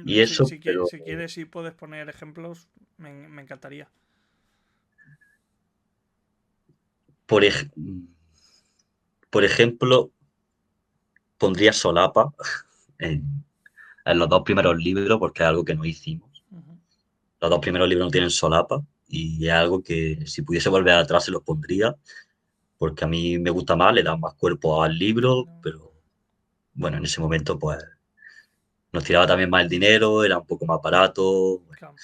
y Si, eso, pero si quieres, si puedes poner ejemplos, me encantaría. por, ej- por ejemplo, pondría solapa en, en los dos primeros libros porque es algo que no hicimos. Ujú. Los dos primeros libros no tienen solapa y es algo que si pudiese volver atrás se los pondría porque a mí me gusta más, le da más cuerpo al libro, pero bueno, en ese momento pues nos tiraba también más el dinero, era un poco más barato, bueno, Claro.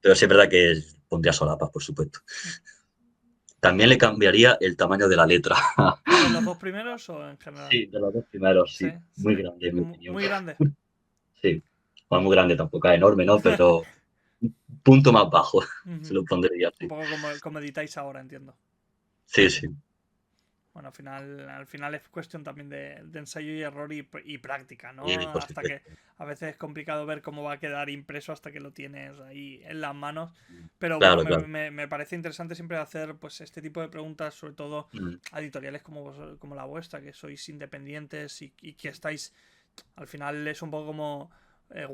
pero sí es verdad que pondría solapas, por supuesto. También le cambiaría el tamaño de la letra. ¿De los dos primeros o en general? Sí, de los dos primeros, Sí, sí. sí. Muy grande, en mi opinión. Muy grande. Sí. Bueno, muy grande, tampoco es enorme, ¿no? Pero un punto más bajo, se Ujú. lo pondría Un así. poco como editáis ahora, entiendo. Sí, sí. Bueno, al final es cuestión también de ensayo y error y práctica, Y ¿no? por Hasta que supuesto. a veces es complicado ver cómo va a quedar impreso hasta que lo tienes ahí en las manos. Pero bueno, Claro, claro. me parece interesante siempre hacer pues este tipo de preguntas, sobre todo Mm, a editoriales como la vuestra, que sois independientes y que estáis, al final es un poco como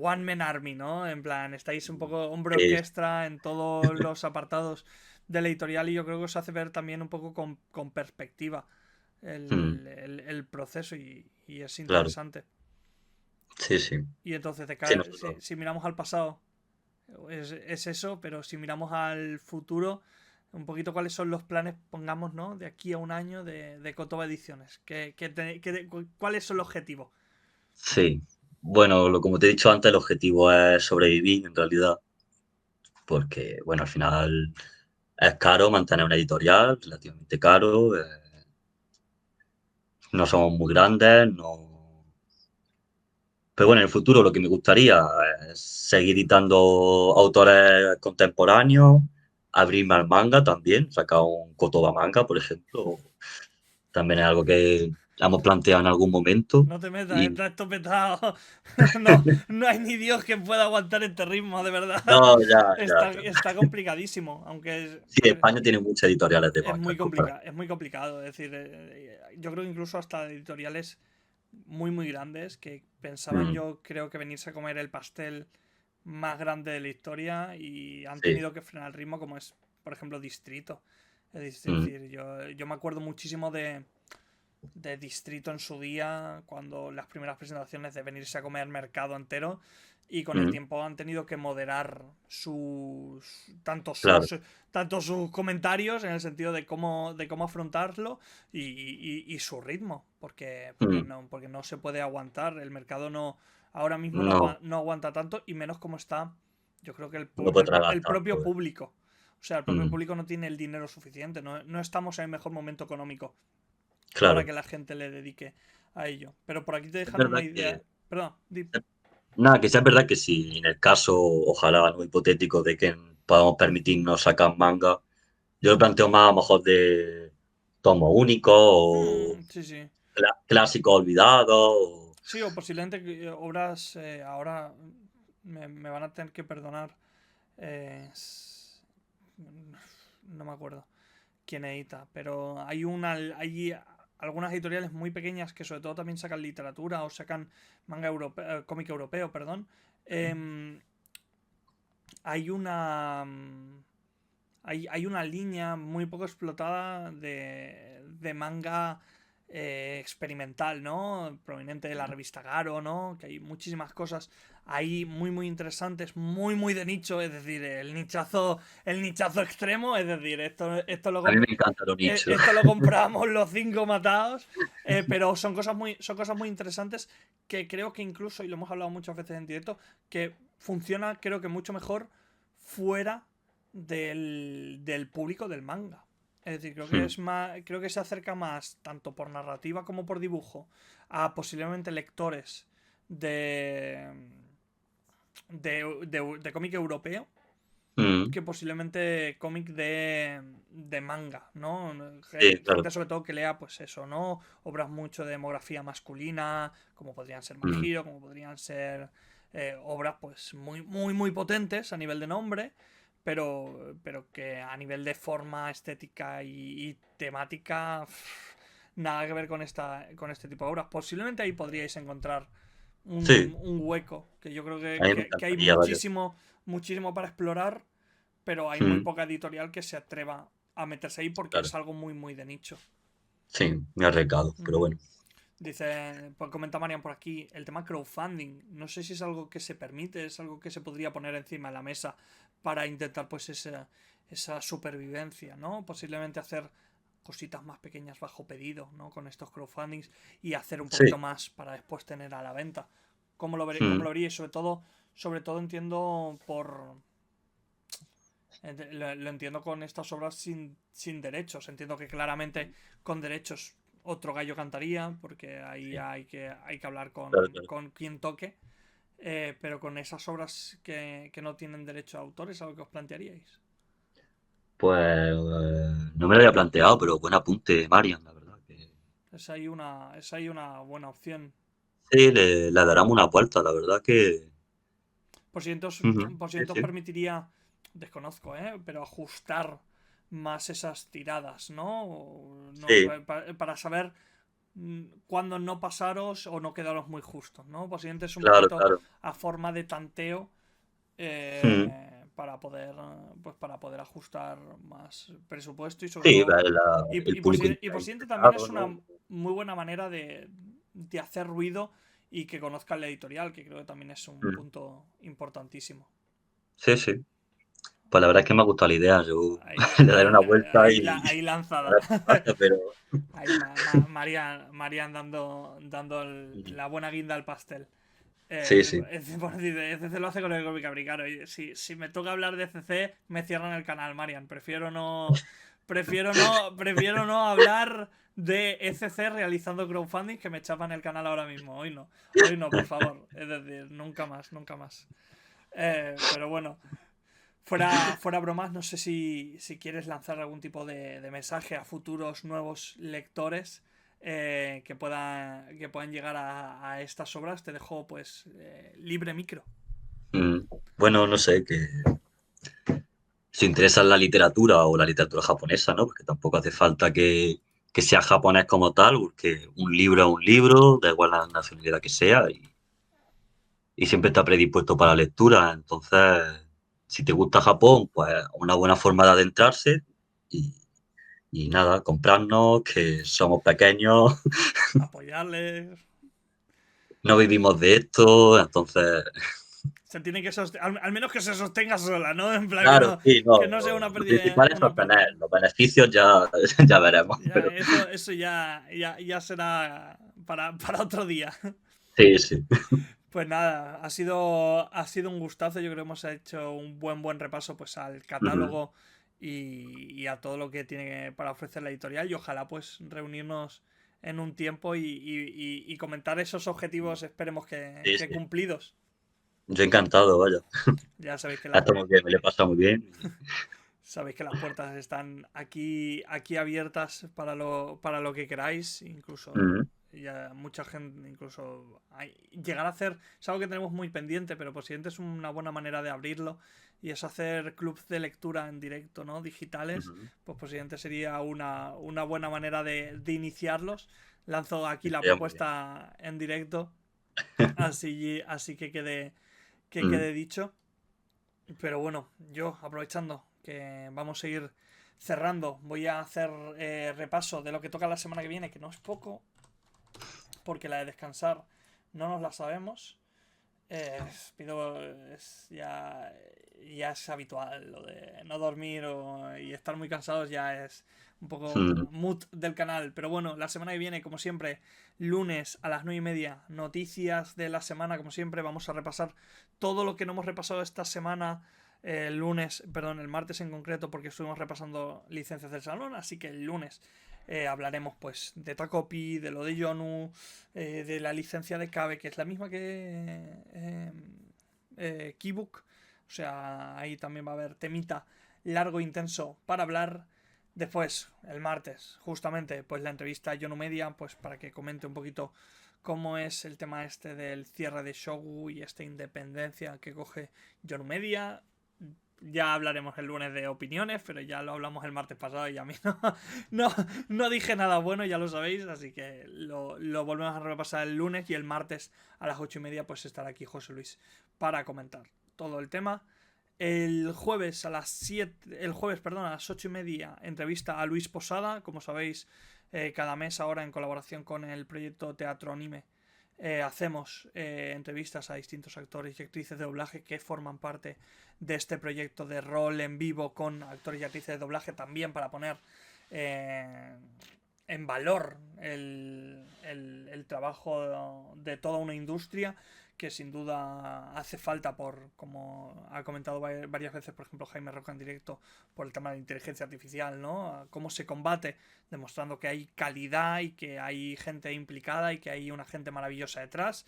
One Man Army, ¿no? En plan, estáis un poco hombre sí, orquestra en todos los apartados de la editorial y yo creo que os hace ver también un poco con perspectiva mm, el proceso y es claro. interesante. Sí, sí. Y entonces, Sí, nosotros. si miramos al pasado, es eso, pero si miramos al futuro, un poquito cuáles son los planes, pongamos, ¿no? De aquí a un año de Kotoba Ediciones. ¿Cuál es el objetivo? Sí. Bueno, como te he dicho antes, el objetivo es sobrevivir en realidad, porque, bueno, al final es caro mantener una editorial, relativamente caro. No somos muy grandes, no. Pero bueno, en el futuro lo que me gustaría es seguir editando autores contemporáneos, abrirme al manga también, sacar un Kotoba manga, por ejemplo. También es algo que hemos planteado en algún momento. No te metas, Y está esto petado. No, no hay ni Dios que pueda aguantar este ritmo, de verdad. no, ya, ya, ya. Está complicadísimo, aunque Sí, España tiene muchas editoriales de es manga muy en comparación. complicado, es muy complicado. Es decir, yo creo que incluso hasta editoriales muy grandes que pensaban Mm, yo creo que venirse a comer el pastel más grande de la historia y han sí. tenido que frenar el ritmo como es, por ejemplo, Distrito. Es Mm, decir, yo me acuerdo muchísimo de Distrito en su día, cuando las primeras presentaciones de venirse a comer mercado entero y con el mm, tiempo han tenido que moderar claro. tanto sus comentarios en el sentido de cómo afrontarlo y su ritmo, Mm, porque no se puede aguantar, el mercado no ahora mismo no, no aguanta tanto y menos como está, yo creo que no puede tragar el propio tanto. público. O sea, el propio Mm, público no tiene el dinero suficiente, no estamos en el mejor momento económico para claro. que la gente le dedique a ello. Pero por aquí te Es dejan una verdad idea. que Perdón, nada, que sea verdad que si en el caso, ojalá, no hipotético, de que podamos permitirnos sacar manga, yo lo planteo más a lo mejor de tomo único o Sí, sí. clásicos olvidados. Sí, o posiblemente obras ahora me van a tener que perdonar. No me acuerdo quién edita, pero hay algunas editoriales muy pequeñas que sobre todo también sacan literatura o sacan manga europeo, cómic europeo, perdón. Em, hay una hay una línea muy poco explotada de manga experimental, ¿no? Proveniente de la revista Garo, ¿no? Que hay muchísimas cosas ahí muy interesantes, muy de nicho, es decir, el nichazo extremo, es decir, A mí me encanta lo nicho. esto lo compramos los cinco matados, pero son cosas muy interesantes que creo que incluso, y lo hemos hablado muchas veces en directo, que funciona creo que mucho mejor fuera del público del manga. Es decir, creo que Hmm, es más, creo que se acerca más, tanto por narrativa como por dibujo, a posiblemente lectores de, de cómic europeo Mm, que posiblemente cómic de manga, ¿no? sí, Gente claro. sobre todo que lea, pues eso, ¿no? Obras mucho de demografía masculina, como podrían ser My Mm, Hero, como podrían ser obras pues muy, muy, muy potentes a nivel de nombre, pero que a nivel de forma, estética y temática, nada que ver con este tipo de obras. Posiblemente ahí podríais encontrar sí, un hueco, que yo creo a mí me que hay encantaría, vaya. muchísimo, muchísimo para explorar, pero hay muy Mm, poca editorial que se atreva a meterse ahí porque claro, es algo muy, muy de nicho. sí, me ha arriesgado, pero Ujú. bueno. Dice, pues comenta Marian por aquí, el tema crowdfunding. No sé si es algo que se permite, es algo que se podría poner encima de la mesa para intentar pues esa supervivencia, ¿no? Posiblemente hacer cositas más pequeñas bajo pedido, ¿no? Con estos crowdfundings y hacer un poquito Sí, más para después tener a la venta. Cómo mm, lo veríais? Sobre todo entiendo lo entiendo con estas obras sin derechos. Entiendo que claramente con derechos otro gallo cantaría, porque ahí sí, hay que hablar claro, claro. con quien toque. Pero con esas obras que no tienen derecho a autor, ¿es algo que os plantearíais? Pues no me lo había planteado, pero buen apunte, Marian, la verdad. Que Es ahí una buena opción. sí, le daremos una vuelta, la verdad que... Por si Ujú, por si sí, os sí. permitiría, desconozco, pero ajustar más esas tiradas, ¿no? No, Sí, para saber cuándo no pasaros o no quedaros muy justos, ¿no? Posiblemente es un claro, poquito claro. a forma de tanteo Mm, para poder ajustar más presupuesto y sobre sí, todo el público y posiblemente también interesado, es ¿no? una muy buena manera de hacer ruido y que conozcan la editorial, que creo que también es un Mm, punto importantísimo. sí, sí. Pues la verdad es que me ha gustado la idea. Yo Ahí, le daré una vuelta ahí a lanzada. ver qué pasa, pero... Ahí Marian dando Ujú. la buena guinda al pastel. Sí, sí. Por decir, ECC lo hace con el cómic americano. Y si me toca hablar de ECC, me cierran el canal, Marian. Prefiero no hablar de ECC realizando crowdfunding que me chapan el canal ahora mismo. Hoy no, por favor. Es decir, nunca más, nunca más. Pero bueno, fuera bromas, no sé si quieres lanzar algún tipo de mensaje a futuros nuevos lectores que puedan llegar a estas obras. Te dejo pues libre micro. Mm, bueno, no sé, que se interesa en la literatura o la literatura japonesa, ¿no? Porque tampoco hace falta que sea japonés como tal, porque un libro es un libro, da igual la nacionalidad que sea, y siempre está predispuesto para la lectura. Entonces, si te gusta Japón, pues una buena forma de adentrarse y, y nada, comprarnos, que somos pequeños, Apoyarles. no vivimos de esto, entonces, Se tiene que al menos que se sostenga sola, ¿no? En plan claro, sí, no, que no sea lo principal es una sostener, pérdida. los beneficios ya, ya veremos, Ya, pero eso ya será para otro día. sí, sí. Pues nada, ha sido un gustazo. Yo creo que hemos hecho un buen repaso pues al Ujú. catálogo y a todo lo que tiene para ofrecer la editorial. Y ojalá pues reunirnos en un tiempo y comentar esos objetivos, esperemos Sí, que sí. cumplidos. Yo encantado, vaya. Ya sabéis que Está muy bien, me lo he pasado muy bien. sabéis que las puertas están aquí abiertas para lo que queráis. Incluso Ujú. ya mucha gente, incluso llegar a hacer, es algo que tenemos muy pendiente, pero posiblemente es una buena manera de abrirlo. Y es hacer clubs de lectura en directo, ¿no? Digitales. Ujú. Pues posiblemente sería una buena manera de iniciarlos. Lanzo aquí la Estaría muy bien. propuesta en directo. Así que Mm, quede dicho. Pero bueno, yo aprovechando que vamos a ir cerrando, voy a hacer repaso de lo que toca la semana que viene, que no es poco, porque la de descansar no nos la sabemos. Pido, ya es habitual lo de no dormir y estar muy cansados ya es un poco mm, mood del canal. Pero bueno, la semana que viene, como siempre, lunes a las 9:30, noticias de la semana, como siempre, vamos a repasar todo lo que no hemos repasado esta semana. El lunes, perdón, el martes en concreto, porque estuvimos repasando licencias del salón, así que el lunes hablaremos pues de Takopi, de lo de Yonu, de la licencia de Cabe, que es la misma que Keybook. O sea, ahí también va a haber temita largo e intenso para hablar. Después, el martes, justamente, pues la entrevista a Yonu Media, pues para que comente un poquito cómo es el tema este del cierre de Shogu y esta independencia que coge Yonu Media. Ya hablaremos el lunes de opiniones, pero ya lo hablamos el martes pasado y a mí no, no dije nada bueno, ya lo sabéis, así que lo volvemos a repasar el lunes y el martes a las 8:30 pues estará aquí José Luis para comentar todo el tema. El jueves a las 7, el jueves, perdón, a las 8:30 entrevista a Luis Posada, como sabéis, cada mes ahora en colaboración con el proyecto Teatro Anime hacemos entrevistas a distintos actores y actrices de doblaje que forman parte de este proyecto de rol en vivo con actores y actrices de doblaje también para poner en valor el trabajo de toda una industria que sin duda hace falta por, como ha comentado varias veces, por ejemplo, Jaime Roca en directo, por el tema de la inteligencia artificial, ¿no? Cómo se combate, demostrando que hay calidad y que hay gente implicada y que hay una gente maravillosa detrás.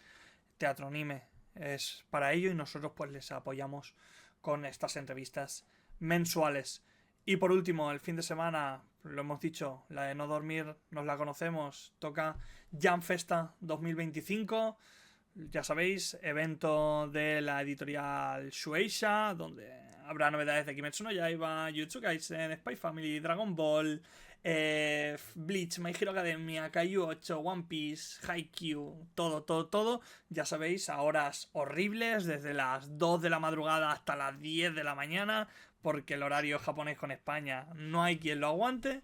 Teatro Anime es para ello y nosotros pues les apoyamos con estas entrevistas mensuales. Y por último, el fin de semana, lo hemos dicho, la de no dormir, nos la conocemos, toca Jam Festa 2025. Ya sabéis, evento de la editorial Shueisha, donde habrá novedades de Kimetsu no Yaiba, Jujutsu Kaisen, Spy Family, Dragon Ball, Bleach, My Hero Academia, Kaiju 8, One Piece, Haikyuu, todo. Ya sabéis, a horas horribles, desde las 2 de la madrugada hasta las 10 de la mañana, porque el horario japonés con España no hay quien lo aguante.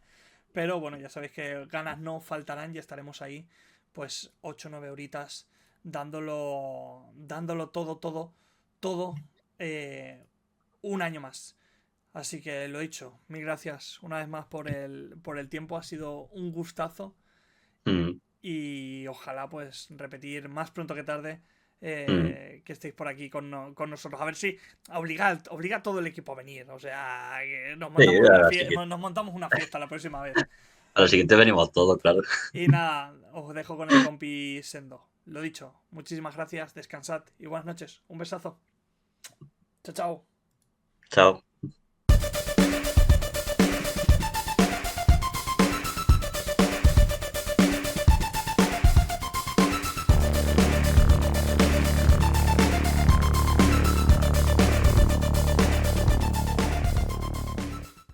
Pero bueno, ya sabéis que ganas no faltarán y estaremos ahí, pues 8 o 9 horitas dándolo todo, eh, un año más. Así que lo dicho, mil gracias una vez más por el tiempo, ha sido un gustazo Mm, y ojalá pues repetir más pronto que tarde mm. que estéis por aquí con nosotros. A ver si obliga a todo el equipo a venir, o sea, que Sí, nos montamos una fiesta la próxima vez. a la siguiente venimos todos, claro. Y nada, os dejo con el compi Sendo. Lo dicho, muchísimas gracias, descansad y buenas noches. Un besazo. Chao, chao. Chao.